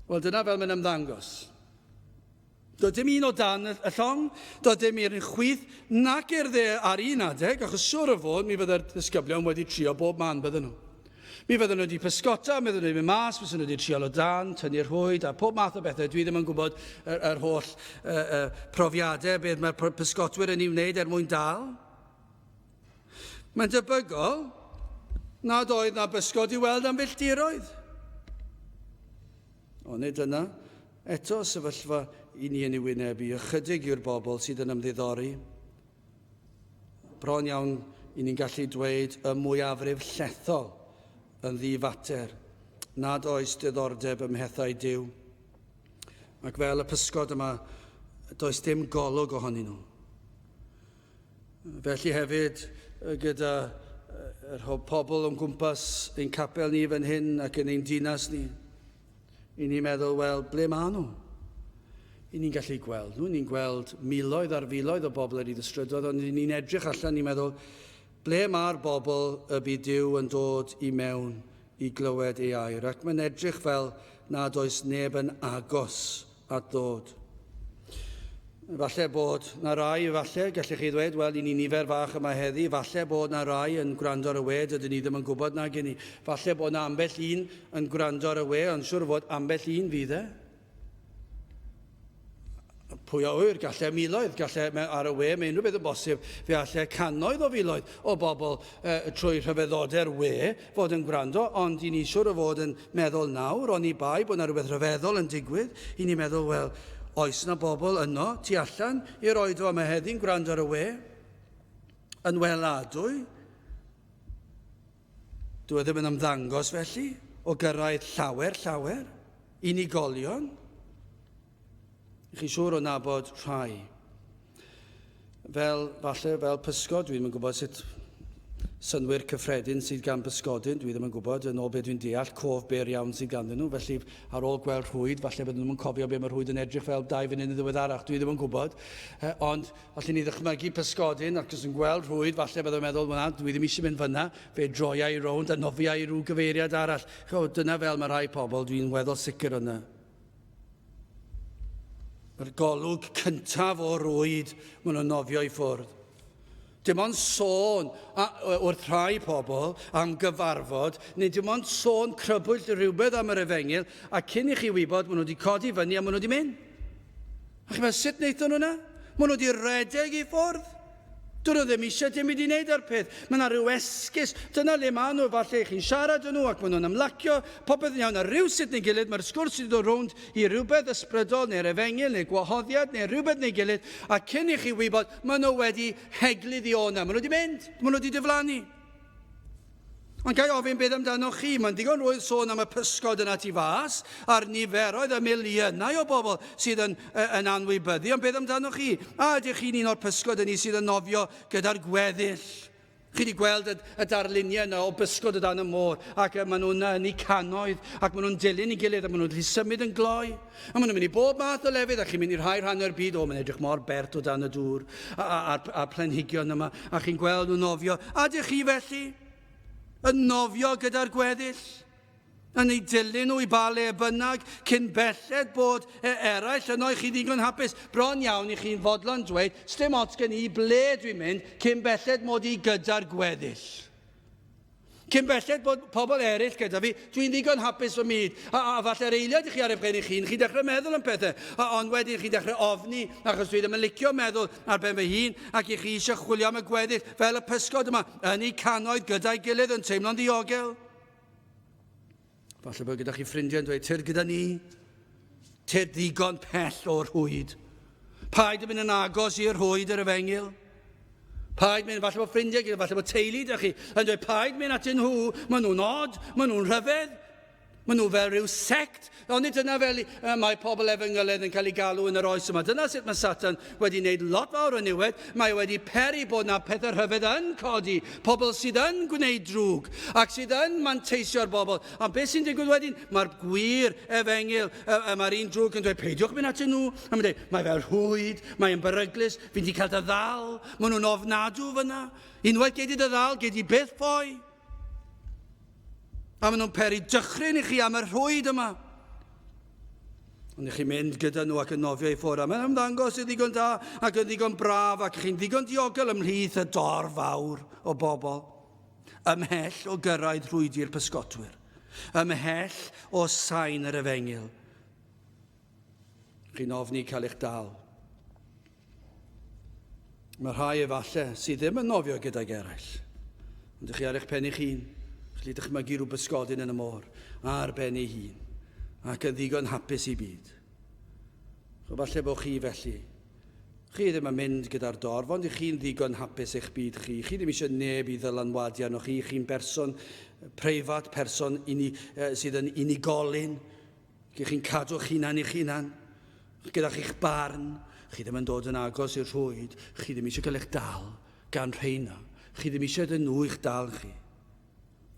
A: Wel, dyna fel mae'n ymddangos. Doedd dim un o dan y llong, doedd dim un chwith, nac i'r dde ar un adeg, achos siwr o fod mi fydde'r disgyblion wedi trio bob man bydden nhw. Mi fydden nhw wedi pysgota, mi fydden nhw wedi mas, fydden nhw wedi trio o dan, tynnu'r rhwyd, a pob math o bethau. Dwi ddim yn gwybod yr holl profiadau beth mae'r pysgotwyr yn ei wneud mwyn dal. Mae'n debygol nad oedd na bysgod i weld am filltiroedd. Ond nid yna, eto sefyllfa i ni yn ei wynebu, ychydig yw'r bobl sydd yn ymddiddori. Bron iawn i ni'n gallu dweud y mwyafrif llethol yn ddifater, nad oes diddordeb ym mhethau Duw. Ac fel y pysgod yma, does dim golwg ohonyn nhw. Felly hefyd, gyda yr pobl o'n gwmpas ein capel ni fan hyn ac yn ein dinas ni, i ni'n meddwl, wel, ble maen nhw? I ni'n gallu gweld nhw, ni'n gweld miloedd ar filoedd o bobl ar ei ddistrydoedd, ond ni'n edrych allan, ni'n meddwl, ble mae'r bobl y bydd Duw yn dod i mewn i glywed ei air, ac mae'n edrych fel nad oes neb yn agos at ddod. Falle bod na rai, gallech chi ddweud, wel, i ni nifer fach yma heddi, falle bod na rai yn gwrando ar y we, dydyn ni ddim yn gwybod na gen i. Falle bod na ambell un yn gwrando ar y we, ond siwr fod ambell un fydd e. Pwy o wyr, gallai miloedd, gallai ar y we, mae unrhyw beth yn bosib, fe allai cannoedd o filoedd o bobl trwy rhyfeddodau'r we fod yn gwrando, ond i ni siwr o fod yn meddwl nawr, ond i bai bod yna rhywbeth rhyfeddol yn digwydd, i ni meddwl, wel, oes yna bobl yno, tu allan, i'r oedfa yma heddi'n gwrando ar y we, yn weladwy. Dwi ddim yn ymddangos felly, o gyrraedd llawer, unigolion. Chi siŵr o nabod rhai. Falle fel pysgod, dwi ddim yn gwybod sut synwyr cyffredin sydd gan pysgodyn, dwi ddim yn gwybod, yn ôl beth dwi'n deall, cof byr iawn sydd ganddyn nhw, felly ar ôl gweld rhwyd, falle bydden nhw'n cofio be mae'r rhwyd yn edrych fel 2 funud yn ddiweddarach, dwi ddim yn gwybod, ond allwn ni ddychmygu pysgodyn, ac os yn gweld rhwyd, falle byddai'n meddwl, dwi ddim eisiau mynd fyna, fe droiau i rownd a nofiau i rhyw gyfeiriad arall. Dyna fel mae rhai pobl, dwi'n weddol sicr yna. Yr golwg cyntaf o rwyd maen nhw'n nofio i ffwrdd. Dim ond sôn wrth rhai pobl am gyfarfod, neu dim ond sôn crybwyll rhywbeth am yr Efengyl, a cyn i chi wybod, maen nhw wedi codi fyny a maen nhw wedi mynd. A chi'n meddwl, sut wnaethon nhw yna? Maen nhw wedi redeg i ffwrdd. Dyn nhw ddim eisiau dim wedi wneud ar peth. Mae yna rhyw esgus. Dyna le maen nhw, falle chi'n siarad yn nhw ac maen nhw'n ymlacio. Popeth yn iawn ar rhywsut neu gilydd. Mae'r sgwrs wedi dod rownd i rhywbeth ysbrydol neu'r Efengyl neu gwahoddiad neu rhywbeth neu gilydd. A cyn i chi wybod, maen nhw wedi heglu ddiona. Maen nhw wedi mynd. Maen nhw wedi diflannu. Ond gai ofyn beth amdano chi, mae'n digon rwydd sôn am y pysgod yn ati fas, a'r niferoedd, y miliynau o bobl sydd yn anwybyddu, ond beth amdano chi? A ydych chi'n un o'r pysgod yn ni sydd yn nofio gyda'r gweddill? Chi wedi gweld y darluniau yna o bysgod o dan y môr, ac maen nhw'n yn eu cannoedd, ac maen nhw'n dilyn i gilydd, ac maen nhw'n symud yn gloi. A maen nhw'n mynd i bob math o lefydd, a chi'n mynd i'r rhai rhannu'r byd, mae'n edrych mor bert o dan y dŵr, a'r planhigion yma, a chi'n gweld nhw'n nofio. A ydych chi felly yn nofio gyda'r gweddill? Yn ei dilyn nhw i ba le bynnag, cyn belled bod eraill yno i chi ddigon hapus. Bron iawn i chi'n fodlon dweud, sdim ots gen i ble dwi'n mynd, cyn belled mod i gyda'r gweddill. Cyn belled bod pobl eraill gyda fi, dwi'n ddigon hapus fy myd. A falle'r eiliad i chi ar eich ben i chi'n dechrau meddwl am pethau. Ond wedyn chi'n dechrau ofni, achos dwi ddim yn licio meddwl ar ben fy hun, ac i chi eisiau chwilio am y gweddill, fel y pysgod yma, yn ei canoedd gyda'i gilydd yn teimlo'n ddiogel. Falle bod gyda chi ffrindiau'n dweud, tyr gyda ni, tyr ddigon pell o'r rhwyd. Paid yn mynd yn agos i'r rhwyd yr Efengyl. Paid mynd, falle bod ffrindiau gyda, falle bod teulu da chi, yn dweud, paid mynd atyn nhw, maen nhw'n od, maen nhw'n rhyfedd, maen nhw fel rhyw sect. Ond dyna fel mae pobl Efengylaidd yn cael ei galw yn yr oes yma. Dyna sut mae Satan wedi gwneud lot fawr o niwed. Mae wedi peri bod yna pethau rhyfedd yn codi. Pobl sydd yn gwneud drwg ac sydd yn manteisio'r bobl. Ond beth sy'n digwydd wedyn? Mae'r gwir Efengyl, mae'r un drwg yn dweud, peidiwch mynd atyn nhw. A mae'n dweud, mae fel rhwyd, mae'n beryglus, fi'n di cael dy ddal, maen nhw'n ofnadw fyna. Unwaith gei di dy ddal, gei di byth ffoi. A maen nhw'n peri dychryn i chi am y rhwyd yma. Ond i chi mynd gyda nhw ac yn nofio i ffwrdd. Mae'n ymddangos yn ddigon da ac yn ddigon braf ac chi'n ddigon diogel ymhlith y dor fawr o bobl. Ymhell o gyrraedd rhwydi'r pysgotwyr. Ymhell o sain yr Efengyl. Chi'n ofni cael eich dal. Mae rhai efallai sydd ddim yn nofio gyda'i eraill. Ond ych chi ar eich pen eich hun. Felly dychmygu rhyw bysgodyn yn y môr ar ben ei hun ac yn ddigon hapus i byd. Falle bod chi felly. Chi ddim yn mynd gyda'r dorf, ond chi'n ddigon hapus eich byd chi. Chi ddim eisiau neb i ddylanwadu arno chi. Chi'n berson preifat, person sydd yn unigolyn. Chi'n cadw'ch hunan i'ch hunan. Gyda chi'ch barn. Chi ddim yn dod yn agos i'r rhwyd. Chi ddim eisiau cael eich dal gan rheina. Chi ddim eisiau dyn nhw i'ch dal chi.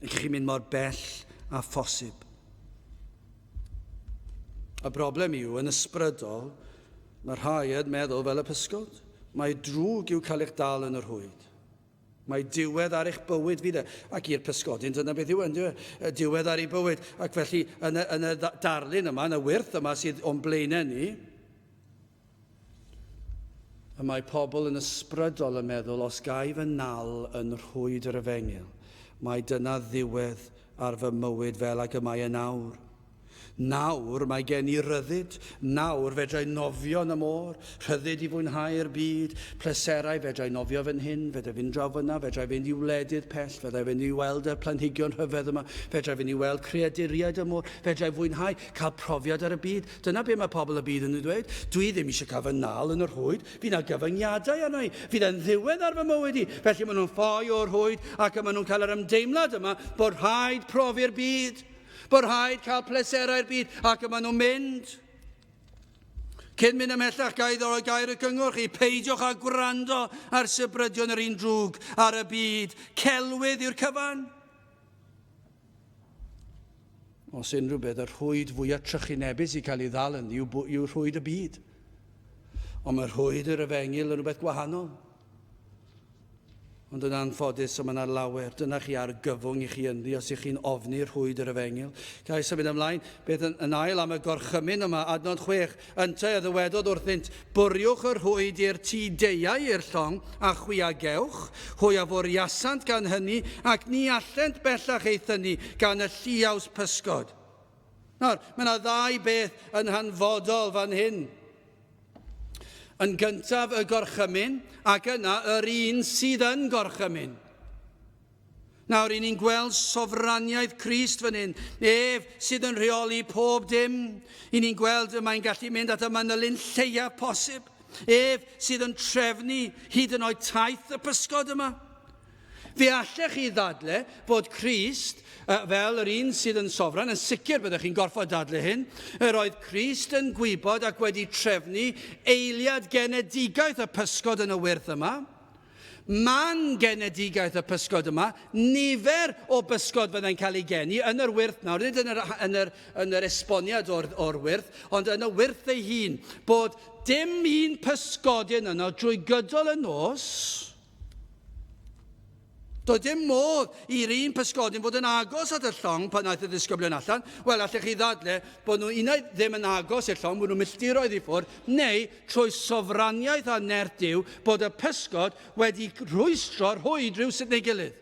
A: Chi'n mynd mor bell a phosib. Y broblem yw, yn ysbrydol, mae rhai yn meddwl fel y pysgod. Mae drwg yw cael eich dal yn yr rhwyd. Mae diwedd ar eich bywyd fydd. Ac i'r pysgodyn, dyna beth yw yn diwedd ar ei bywyd. Ac felly, yn y darlun yma, yn y wyrth yma sydd o'n blaenau ni, mae pobl yn ysbrydol yn meddwl, os gai fy nal yn rhwyd yr Efengyl, mae dyna ddiwedd ar fy mywyd fel ac y mae yn nawr. Nawr mae gen i ryddid, nawr fedrai nofio yn y môr, rhyddid i fwynhau'r byd, pleserau fedrai nofio fan hyn, fedrai fynd draw fyna, fedrai fynd i wledydd pell, fedrai fynd i weld y planhigion rhyfedd yma, fedrai fynd i weld creaduriaid y môr, fedrai fwynhau, cael profiad ar y byd. Dyna be mae pobl y byd yn dweud. Dwi ddim eisiau cael fy nal yn yr rhwyd, fi'n gyfyngiadau arno i, fi'n yn ddiwedd ar fy mywyd i. Felly maen nhw'n ffoi o'r rhwyd ac maen nhw'n cael yr ymdeimlad yma bod rhaid profi'r byd. Bod rhaid cael pleserau'r byd ac yma nhw'n mynd. Cyn mynd ymhellach gair y gyngor chi, peidiwch a gwrando ar sybrydion yr un drwg ar y byd. Celwydd yw'r cyfan. Os unrhyw beth, yr rhwyd fwyaf trychinebus i cael ei ddal yn yw rhwyd y byd. Ond mae rhwyd yr Efengyl yn rhywbeth gwahanol. Ond yn anffodus yma yna lawer. Dyna chi ar gyfwng i chi ynddi os ych chi'n ofni'r rhwyd yr Efengyl. Gais symud ymlaen, beth yn ail am y gorchymyn yma, adnod 6. Ynte y ddywedodd wrthynt, bwriwch yr rhwyd i'r tŷ deiau i'r llong a chwiagewch, hwyaf o'r iasant gan hynny, ac ni allent bellach eithynnu gan y lliaws pysgod. Nawr, mae yna ddau beth yn hanfodol fan hyn. Yn gyntaf y gorchymyn, ac yna yr un sydd yn gorchymyn. Nawr, ni'n gweld sofraniaeth Crist fan hyn, ef sydd yn rheoli pob dim. Ni'n gweld mae'n gallu mynd at y manylun lleia posib. Ef sydd yn trefnu hyd yn oed taith y pysgod yma. Fe allech chi ddadle bod Crist, fel yr un sydd yn sofran, yn sicr byddwch chi'n gorfod dadle hyn, yr oedd Crist yn gwybod ac wedi trefnu eiliad genedigaeth y pysgod yn y wyrth yma, man genedigaeth y pysgod yma, nifer o bysgod fyddai'n cael ei geni yn yr wyrth nawr, nid yn yr esboniad o'r wyrth, ond yn y wyrth ei hun, bod dim un pysgodyn yno drwy gydol y nos Doedd dim modd i'r un pysgodyn fod yn agos at y llong pan wnaeth y ddisgyblion allan. Wel, allech chi ddadle bod nhw unai ddim yn agos i'r llong, bod nhw'n milltiroedd i ffwrdd, neu trwy sofraniaeth a nerth Duw bod y pysgod wedi rhwystro'r rhwyd rhywsut neu gilydd.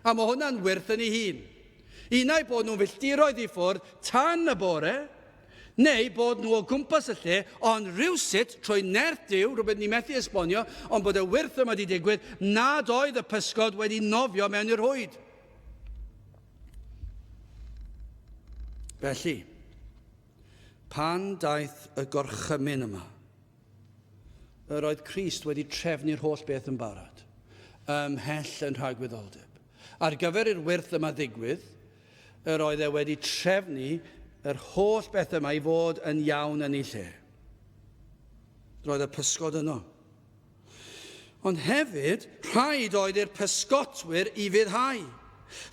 A: A mae hwnna'n wyrth yn ei hun. Unai bod nhw'n milltiroedd i ffwrdd tan y bore, neu bod nhw o gwmpas y lle, ond rhywsut trwy nerth Duw, rhywbeth ni methu esbonio, ond bod y wyrth yma wedi digwydd nad oedd y pysgod wedi nofio mewn i'r rhwyd. Felly, pan daeth y gorchymyn yma, yr oedd Crist wedi trefnu'r holl beth yn barod, ymhell yn rhagwyddoldeb. Ar gyfer i'r wyrth yma ddigwydd, yr oedd e wedi trefnu yr holl beth yma i fod yn iawn yn ei lle. Roedd y pysgod yno. Ond hefyd, rhaid oedd i'r pysgotwyr i fyddhau.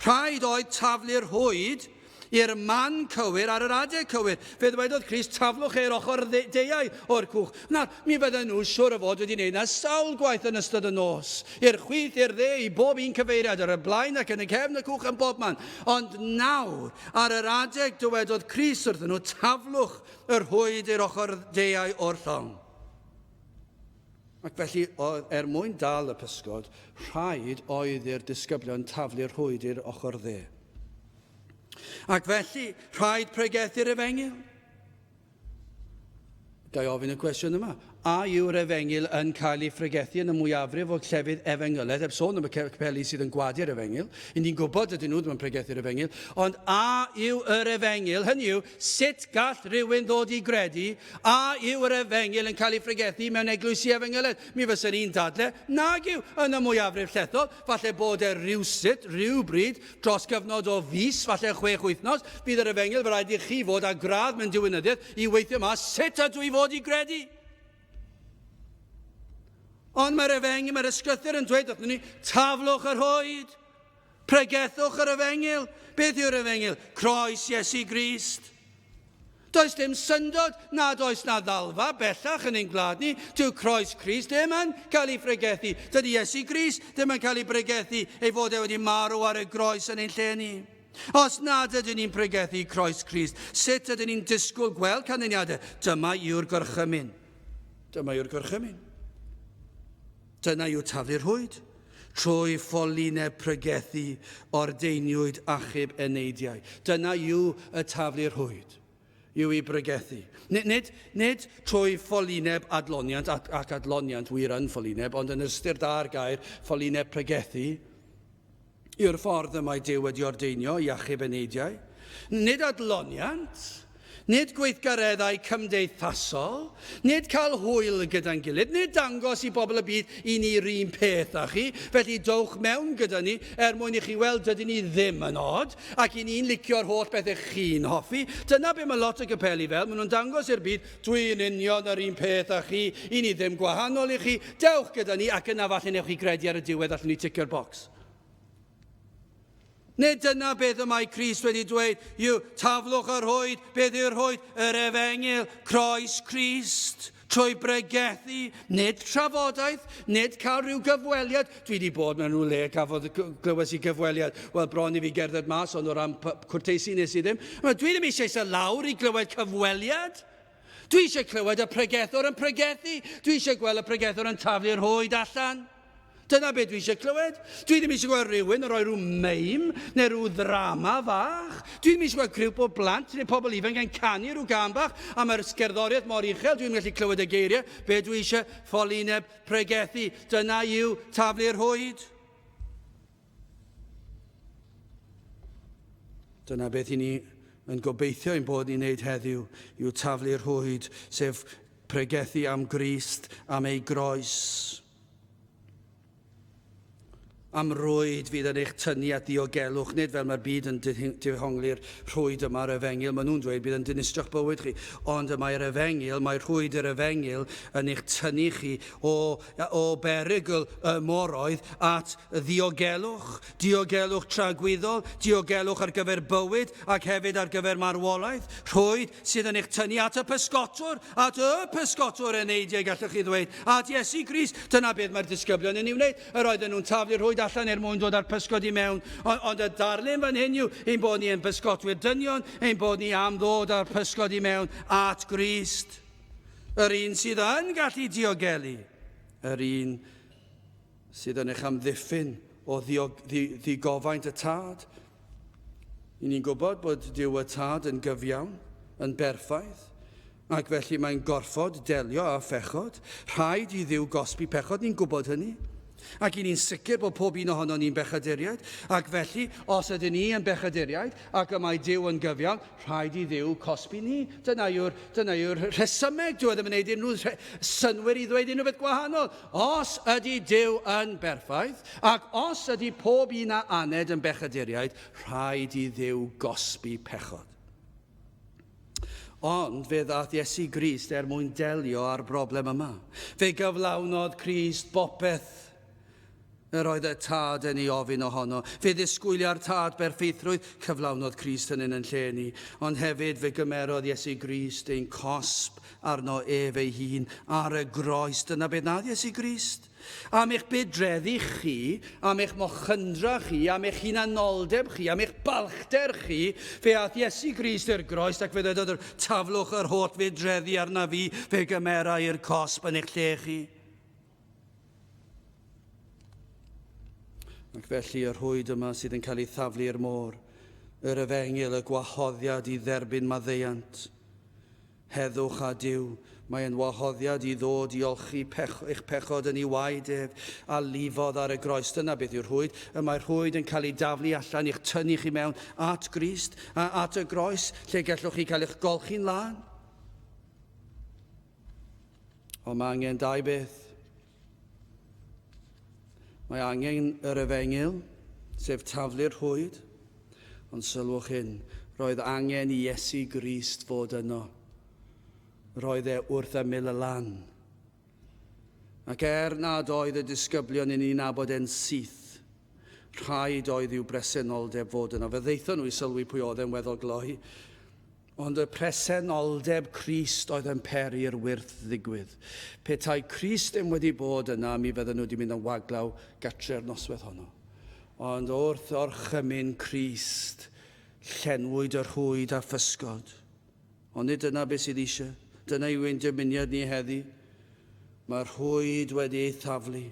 A: Rhaid oedd taflu'r rhwyd i'r man cywir ar yr adeg cywir. Fe ddwedodd Crist, taflwch e'r ochr deiau o'r cwch. Nawr, mi fydden nhw siwr o fod wedi gwneud na sawl gwaith yn ystod y nos. I'r chwith, i'r dde, i bob un cyfeiriad ar y blaen ac yn y cefn y cwch yn bob man. Ond nawr, ar yr adeg dywedodd Crist wrthyn nhw, taflwch yr rhwyd i'r ochr deiau o'r llong. Ac felly, mwyn dal y pysgod, rhaid oedd i'r disgyblion taflu'r rhwyd i'r ochr dde. Ac felly, rhaid pregethu'r Efengil. Gai ofyn y cwestiwn yma. A yw'r Efengil yn cael ei phregethu yn y mwyafrif o llefydd Efengyledd? Heb sôn am y capeli sydd yn gwadi'r Efengil. Ni'n gwybod ydyn nhw ddim yn pregethu'r Efengil. Ond a yw yr Efengil, hynny yw, sut gall rhywun ddod i gredu? A yw yr Efengil yn cael ei phregethu mewn eglwysi Efengyledd? Mi fysa'n un dadle, nag yw yn y mwyafrif llethol. Falle bod e rhywbryd, dros gyfnod o fis, falle 6 wythnos, bydd yr Efengil fe rhaid i chi fod â gradd mewn diwynyddiaeth i weithio yma, sut ydw i fod i gredu? Ond mae'r Efengil, mae'r ysgrythyr yn dweud wrthyn ni, taflwch yr rhwyd, pregethwch yr Efengil. Beth yw'r Efengil? Croes Iesu Grist. Does dim syndod, nad oes na ddalfa bellach yn ein gwlad ni. Dyw croes Crist ddim yn cael ei phregethu. Dydy Iesu Grist ddim yn cael ei phregethu ei fod e wedi marw ar y groes yn ein lle ni. Os nad ydyn ni'n pregethu croes Crist, sut ydyn ni'n disgwyl gweld canlyniadau? Dyma yw'r gorchymyn. Dyma yw'r gorchymyn. Dyna yw taflu'r rhwyd, trwy ffolinau pregethu ordeiniwyd achub eneidiau. Dyna yw y taflu'r rhwyd, yw i pregethu. Nid trwy ffolineb adloniant, ac adloniant wir yn ffolineb, ond yn ystyr da'r gair ffolineb pregethu, yw'r ffordd yma Duw wedi ordeinio i achub eneidiau. Nid adloniant, nid gweithgareddau cymdeithasol, nid cael hwyl gyda'n gilydd, nid dangos i bobl y byd i ni'r un peth â chi. Felly dowch mewn gyda ni mwyn i chi weld dydyn ni ddim yn od, ac i ni'n licio'r holl bethau chi'n hoffi. Dyna be mae lot o gapeli fel. Maen nhw'n dangos i'r byd, dwi'n union yr un peth â chi, i ni ddim gwahanol i chi. Dewch gyda ni, ac yna falle newch chi gredu ar y diwedd allan ni ticio'r bocs. Nid dyna beth y mae Crist wedi dweud, yw taflwch yr rhwyd, beth yw'r rhwyd? Yr Efengil, croes Crist, trwy bregethu, nid trafodaeth, nid cael rhyw gyfweliad. Dwi wedi bod mewn rhyw le cafodd glywes i gyfweliad, wel bron i fi gerdded mas, ond o ran cwrteisi nes i ddim. Dwi ddim eisiau lawr i glywed cyfweliad. Dwi eisiau clywed y pregethwr yn pregethu. Dwi eisiau gweld y pregethwr yn taflu'r rhwyd allan. Dyna beth dwi eisiau clywed. Dwi ddim eisiau gweld rhywun yn rhoi rhyw meim neu rhyw ddrama fach. Dwi ddim eisiau gweld grŵp o blant neu pobl ifanc yn canu rhyw gân bach a mae'r sgerddoriaeth mor uchel. Dwi'n gallu clywed y geiriau. Be dwi eisiau ffolineb pregethu. Dyna yw taflu'r rhwyd. Dyna beth i ni yn gobeithio ein bod ni'n neud heddiw yw taflu'r rhwyd, sef pregethu am Grist, am ei groes. Am rwyd fydd yn eich tynnu at diogelwch, nid fel mae'r byd yn dihongli'r rhwyd yma'r Efengil. Maen nhw'n dweud bydd yn dinistrio'ch bywyd chi. Ond mae'r Efengil, mae'r rhwyd yr Efengil yn eich tynnu chi o berygl moroedd at diogelwch. Diogelwch tragwyddol, diogelwch ar gyfer bywyd ac hefyd ar gyfer marwolaeth. Rhwyd sydd yn eich tynnu at y pysgotwr yn neidiau gallwch chi ddweud. At Iesu Grist, dyna beth mae'r disgyblion yn ei wneud. Yr oedden nhw'n taflu'r rhwyd allan mwyn dod â'r pysgod i mewn. Ond y darlun fan hyn yw ein bod ni yn bysgotwyr dynion, ein bod ni am ddod â'r pysgod i mewn at Grist. Yr un sydd yn gallu diogelu. Yr un sydd yn eich amddiffyn o ddigofaint y tad. Ni'n gwybod bod Duw y tad yn gyfiawn, yn berffaith, ac felly mae'n gorfod delio â phechod. Rhaid i Dduw gosbi pechod, ni'n gwybod hynny. Ac i ni'n sicr bod pob un ohono ni'n bechaduriaid. Ac felly, os ydyn ni yn bechaduriaid, ac y mae Duw yn gyfiawn, rhaid i Dduw cosbi ni. Dyna yw'r rhesymeg. Dwi ddim yn gwneud unrhyw synwyr i ddweud unrhyw beth gwahanol. Os ydy Duw yn berffaith, ac os ydy pob un a aned yn bechaduriaid, rhaid i Dduw gosbi pechod. Ond fe ddaeth Iesu Grist mwyn delio â'r broblem yma. Fe gyflawnodd Crist bopeth yr oedd y tad yn ei ofyn ohono. Fe ddisgwylio'r tad berffeithrwydd, cyflawnodd Crist yn lle ni. Ond hefyd fe gymerodd Iesu Grist ein cosb arno fe hun ar y groes. Dyna beth nath Iesu Grist. Am eich bydreddu chi, am eich mochynra chi, am eich hunanoldeb chi, am eich balchder chi, fe ath Iesu Grist i'r groes ac fe ddod yr taflwch yr holl fydreddu arna fi, fe gymera i'r cosb yn eich lle chi. Ac felly y rhwyd yma sydd yn cael ei thaflu i'r môr, yr efengil, y gwahoddiad i dderbyn maddeuant. Heddwch a Duw, mae'n wahoddiad i ddod i olchi eich pechod yn ei waed a lifodd ar y groes. Dyna beth yw'r rhwyd. Y mae'r rhwyd yn cael ei daflu allan i'ch tynnu chi mewn at Grist, at y groes, lle gallwch chi cael eich golchi'n lan. Ond mae angen dau beth. Mae angen yr efengil, sef taflu'r rhwyd, ond sylwch hyn, roedd angen i Iesu Grist fod yno. Roedd wrth ymyl y lan. Ac nad oedd y disgyblion yn ei nabod e'n syth, rhaid oedd i'w bresenoldeb fod yno. Fe ddeithon nhw i sylwi pwy oedd e'n weddol gloi. Ond y presenoldeb Crist oedd yn peri'r wyrth ddigwydd. Petai Crist wedi bod yna, mi fydden nhw wedi mynd yn waglaw gatre'r noswaith honno. Ond wrth orchymyn Crist, llenwyd y rhwyd a physgod. Ond nid dyna beth sydd eisiau. Dyna yw ein dymuniad ni heddi. Mae'r rhwyd wedi ei thaflu.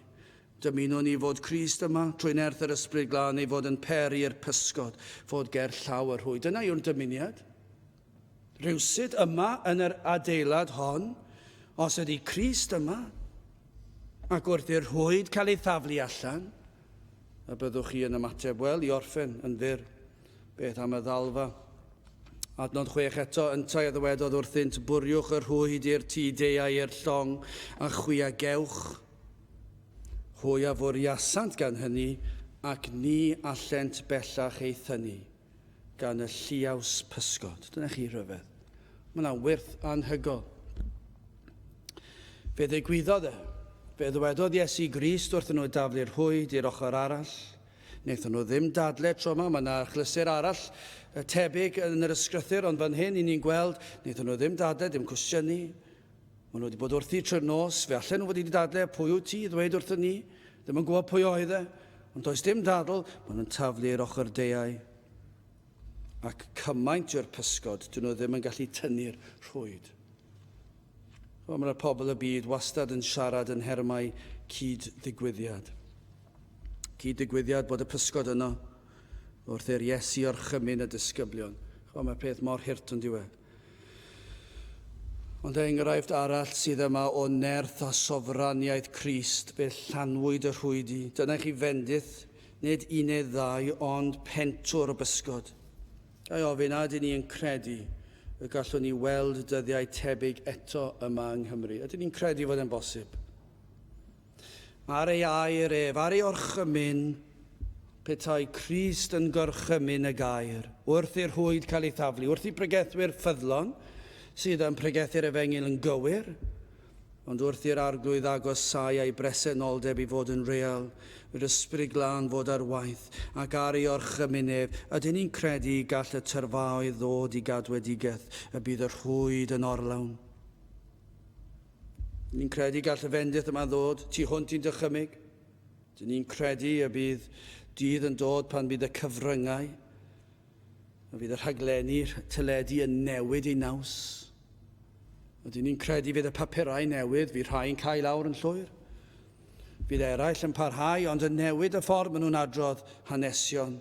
A: Dymuno ni fod Crist yma, trwy nerth yr ysbryd glân, ei fod yn peri'r pysgod, fod ger llaw y rhwyd. Dyna yw'n dymuniad. Rywsyd yma yn yr adeilad hon, os ydy Crist yma, ac wrth i'r rhwyd cael ei thaflu allan, a byddwch chi yn ymateb, wel, i orffen yn fyr. Beth am y ddalfa? Adnod 6 eto, yntai a ddywedodd wrthynt, bwriwch yr rhwyd i'r tŷ deuau i'r llong a chwiagewch. Hwy a fwriasant gan hynny, ac ni allent bellach ei thynnu gan y lliaws pysgod. Dyna chi rhyfedd. Mae yna wyrth anhygol. Fe ddigwyddodd Fe ddywedodd Iesu Grist wrthyn nhw daflu'r rhwyd i'r ochr arall. Wnaethon nhw ddim dadle tro yma, mae yna achlysur arall tebyg yn yr ysgrythyr, ond fan hyn i ni'n gweld, wnaethon nhw ddim dadle, dim cwestiynu. Maen nhw wedi bod wrthi trwy'r nos, fe allan nhw wedi dadle, pwy wyt ti, ddweud wrthyn ni, ddim yn gwybod pwy oedd e, ond does dim dadl, maen nhw'n taflu'r ochr deuau. Ac cymaint yw'r pysgod, dyn nhw ddim yn gallu tynnu'r rhwyd. Mae'r pobl y byd wastad yn siarad yn hermau cyd-ddigwyddiad. Cyd-ddigwyddiad bod y pysgod yno wrth i'r Iesu orchymyn y disgyblion. Mae'r peth mor hirt yn diwedd. Ond enghraifft arall sydd yma o nerth a sofraniaeth Crist, fe llanwyd y rhwydi. Dyna chi fendith, nid uned ddau, ond pentwr o bysgod. Gai ofyn, a dyn ni'n credu y gallwn ni weld dyddiau tebyg eto yma yng Nghymru. Ydyn ni'n credu fod yn bosib. Ar ei air ar ei orchymyn, petai Crist yn gorchymyn y gair, wrth i'r rhwyd cael ei thaflu, wrth i pregethwyr ffyddlon, sydd yn pregethu'r efengil yn gywir, ond wrth i'r arglwydd agosau a'i bresenoldeb i fod yn real, yr ysbryd glân fod ar waith, ac ar ei orchymyneb, ydyn ni'n credu gall y tyrfaoedd ddod i gadwedigaeth, y bydd y rhwyd yn orlawn. Ni'n credu gall y fendith yma ddod, tu hwnt i'n dychymyg, Dyn ni'n credu y bydd dydd yn dod pan bydd y cyfryngau, a bydd y rhaglenni teledu yn newid ei naws. Dyn ni'n credu fydd y papurau newydd, fydd rhai'n cael lawr yn llwyr. Bydd eraill yn parhau, ond yn newid y ffordd maen nhw'n adrodd hanesion.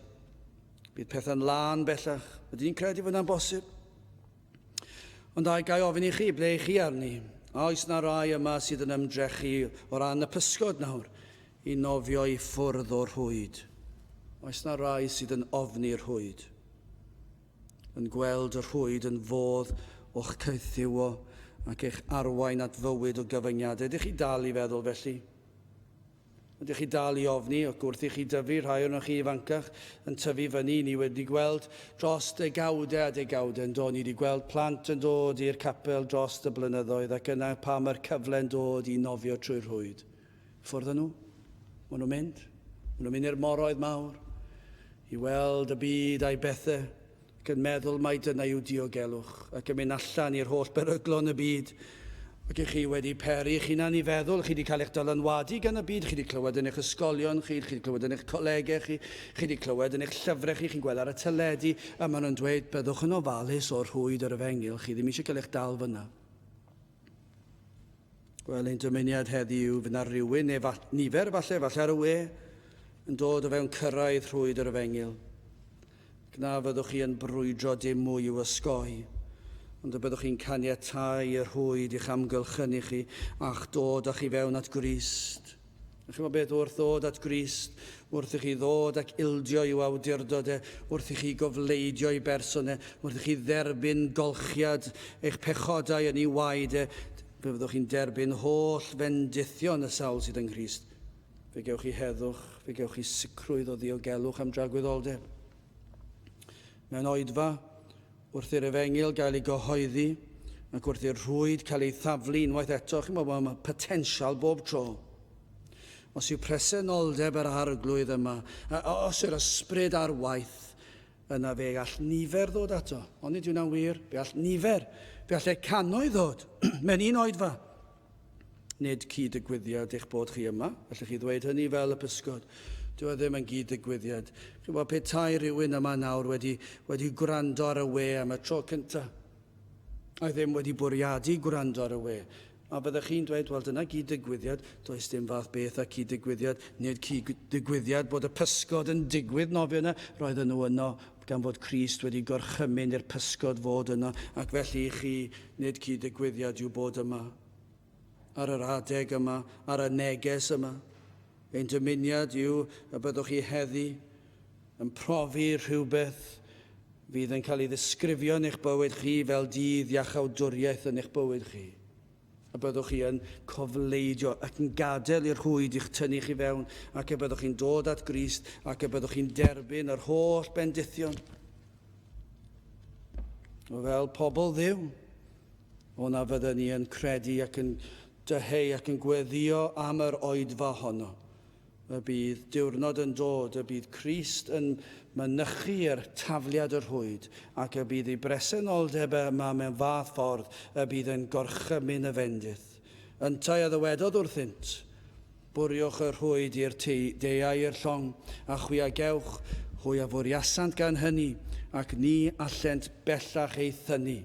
A: Bydd pethau'n lan bellach. Ydyn ni'n credu fod yna'n bosib? Ond ai gai ofyn i chi, ble chi arni? Oes na rai yma sydd yn ymdrechu o ran y pysgod nawr i nofio i ffwrdd o'r rhwyd? Oes na rai sydd yn ofni'r rhwyd? Yn gweld y rhwyd yn fodd o'ch caethiwo ac eich arwain at fywyd o gyfyngiadau. Ydych chi dal i feddwl felly? Ydych chi dal i ofni, ac wrth i chi dyfu, rhai o'n chi ifancach yn tyfu fyny, ni wedi gweld dros degawdau a degawdau yn dod. Ni wedi gweld plant yn dod i'r capel dros y blynyddoedd, ac yna pa mae'r cyfle'n dod i nofio trwy'r rhwyd. Ffwrdd nhw? Maen nhw'n mynd. Maen nhw'n mynd i'r moroedd mawr, i weld y byd a'i bethau, ac yn meddwl mai dyna yw diogelwch, ac yn mynd allan i'r holl beryglon y byd. Ac chi wedi peri, chi na'n i feddwl, chi wedi cael eich dylanwadu gan y byd, chi wedi clywed yn eich ysgolion chi wedi clywed yn eich colegau chi wedi clywed yn eich llyfrau chi'n gweld ar y teledu, a maen nhw'n dweud, byddwch yn ofalus o'r rhwyd yr efengil, chi ddim eisiau cael eich dal fyna. Wel, ein dymuniad heddiw, fydd na rhywun, neu nifer falle ar y we, yn dod o fewn cyrraedd rhwyd yr efengil. Gna fyddwch chi yn brwydro dim mwy i'w ysgoi, ond y byddwch chi'n caniatáu y rhwyd i'ch amgylchynu chi a'ch dod â chi fewn at Grist. A chi'n meddwl beth wrth ddod at Grist, wrth i chi ddod ac ildio i'w awdurdodau, wrth i chi gofleidio i bersonau, wrth i chi dderbyn golchiad eich pechodau yn ei waedau, fe fyddwch chi'n derbyn holl fendithion y sawl sydd yn Grist. Fe gewch chi heddwch, fe gewch chi sicrwydd o ddiogelwch am dragwyddoldeb. Mewn oedfa, wrth i'r efengil gael ei gyhoeddi, ac wrth i'r rhwyd cael ei thaflu unwaith eto, chi'n meddwl mae potensial bob tro. Os yw presenoldeb yr arglwydd yma, os yw'r ysbryd ar waith, yna fe all nifer ddod ato. Ond nid yw'n wir, fe all nifer, fe all cannoedd ddod, mewn un oedfa. Nid cyd-digwyddiad eich bod chi yma, allwch chi ddweud hynny fel y pysgod. Dyw e ddim yn gyd-digwyddiad. Chi'n gwybod petai rhywun yma nawr wedi gwrando ar y we am y tro cyntaf, a ddim wedi bwriadu gwrando ar y we. A byddwch chi'n dweud, wel dyna gyd-digwyddiad, does dim fath beth a cyd-digwyddiad, nid cyd-digwyddiad bod y pysgod yn digwydd nofio yna, roedden nhw yno gan fod Crist wedi gorchymyn i'r pysgod fod yno, ac felly chi nid cyd-digwyddiad yw bod yma, ar yr adeg yma, ar y neges yma. Ein dymuniad yw y byddwch chi heddi yn profi rhywbeth fydd yn cael ei ddisgrifio yn eich bywyd chi fel dydd iachawdwriaeth yn eich bywyd chi. A byddwch chi yn cofleidio ac yn gadael i'r rhwyd i'ch tynnu chi fewn, ac y byddwch chi'n dod at Grist, ac y byddwch chi'n derbyn yr holl bendithion. O fel pobl Dduw, o'na fydden ni yn credu ac yn dyheu ac yn gweddio am yr oedfa honno. Y bydd diwrnod yn dod, y bydd Crist yn mynychu'r tafliad yr rhwyd, ac y bydd ei bresenoldeb yma mewn fath ffordd, y bydd yn gorchymyn y fendith. Yntai a ddywedodd wrthynt, bwriwch y rhwyd i'r deiau i'r llong, a chwiagewch hwy a fwriasant gan hynny, ac ni allent bellach ei thynnu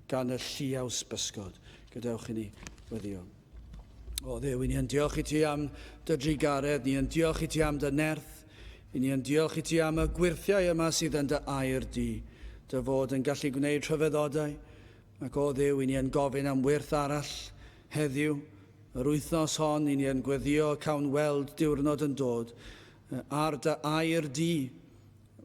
A: gan y lliaws bysgod. Gadewch i ni weddio. O Dduw, ni yn diolch i ti am dy drigaredd, ni yn diolch i ti am dy nerth, ni yn diolch i ti am y gwirthiau yma sydd yn dy air di, dy fod yn gallu gwneud rhyfeddodau, ac o Dduw, ni yn gofyn am wyrth arall heddiw, yr wythnos hon, ni yn gweddio cawn weld diwrnod yn dod, ar dy air di,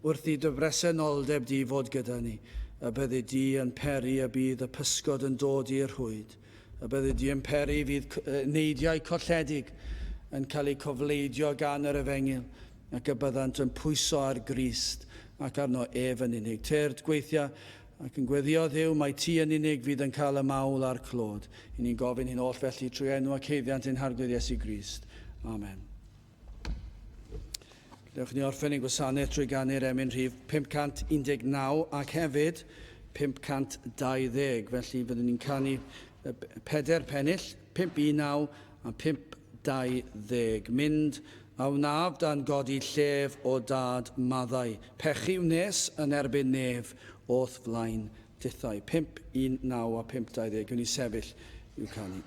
A: wrth i dy bresenoldeb di fod gyda ni, y byddu di yn peri y bydd y pysgod yn dod i'r rhwyd. Y byddu di yn peri fydd neidiau colledig yn cael eu cofleidio gan yr efengil, ac y byddant yn pwyso ar Grist ac arno ef yn unig. Tyrd gweithio ac yn gweddio Dduw, mae ti yn unig fydd yn cael y mawl a'r clod. I ni'n gofyn hyn oll felly trwy enw ac heiddiant ein harglwydd Iesu Grist. Amen. Dewch ni orffen ein gwasanaeth trwy ganu'r emyn rhif 519 ac hefyd 520. Felly byddwn ni'n canu 4 pennill, 519 a 520. Mynd A wnaf dan godi llef o dad maddau. Pechu wnes yn erbyn nef oth flaen dithau. 519 a 520. Gwni sefyll i'w canu.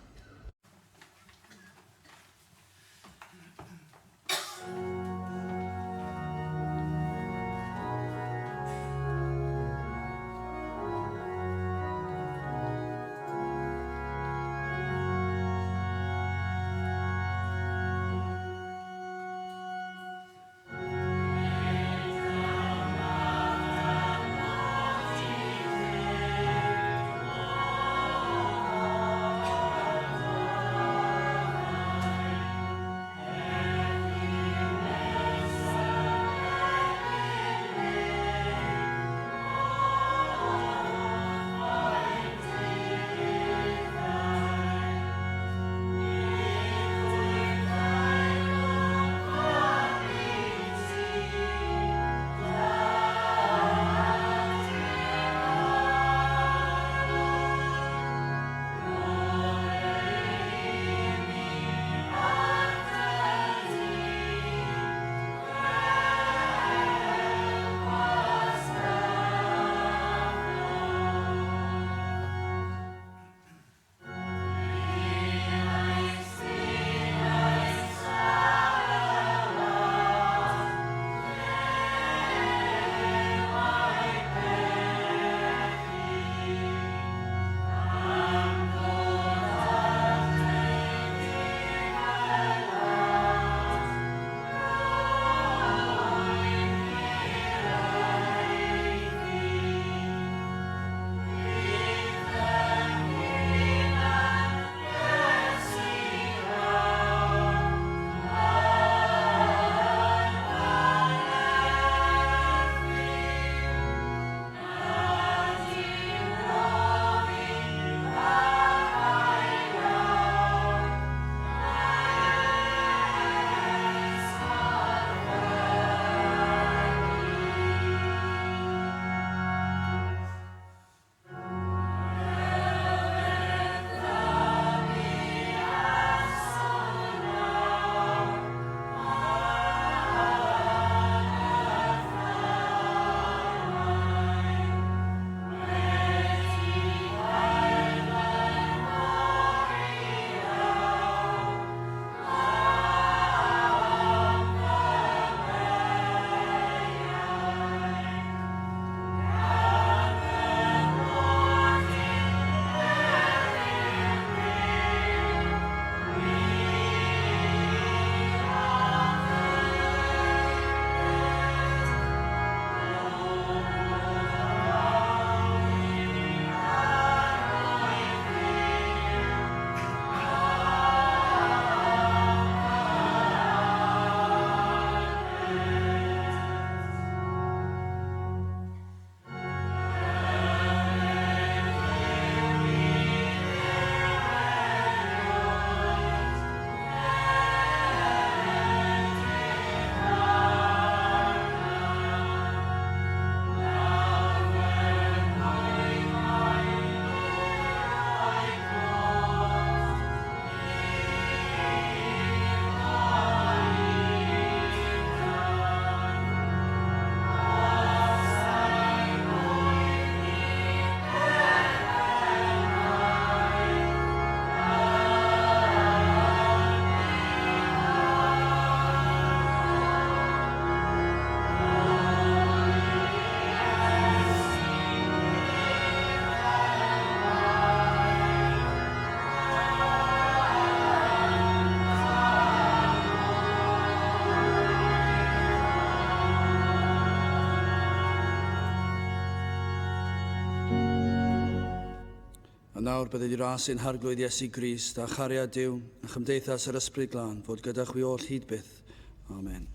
A: A nawr byddai di rasu'n harglwydd Iesu Grist a chariad Duw a chymdeithas yr Ysbryd Glân fod gyda chwi oll hyd byth. Amen.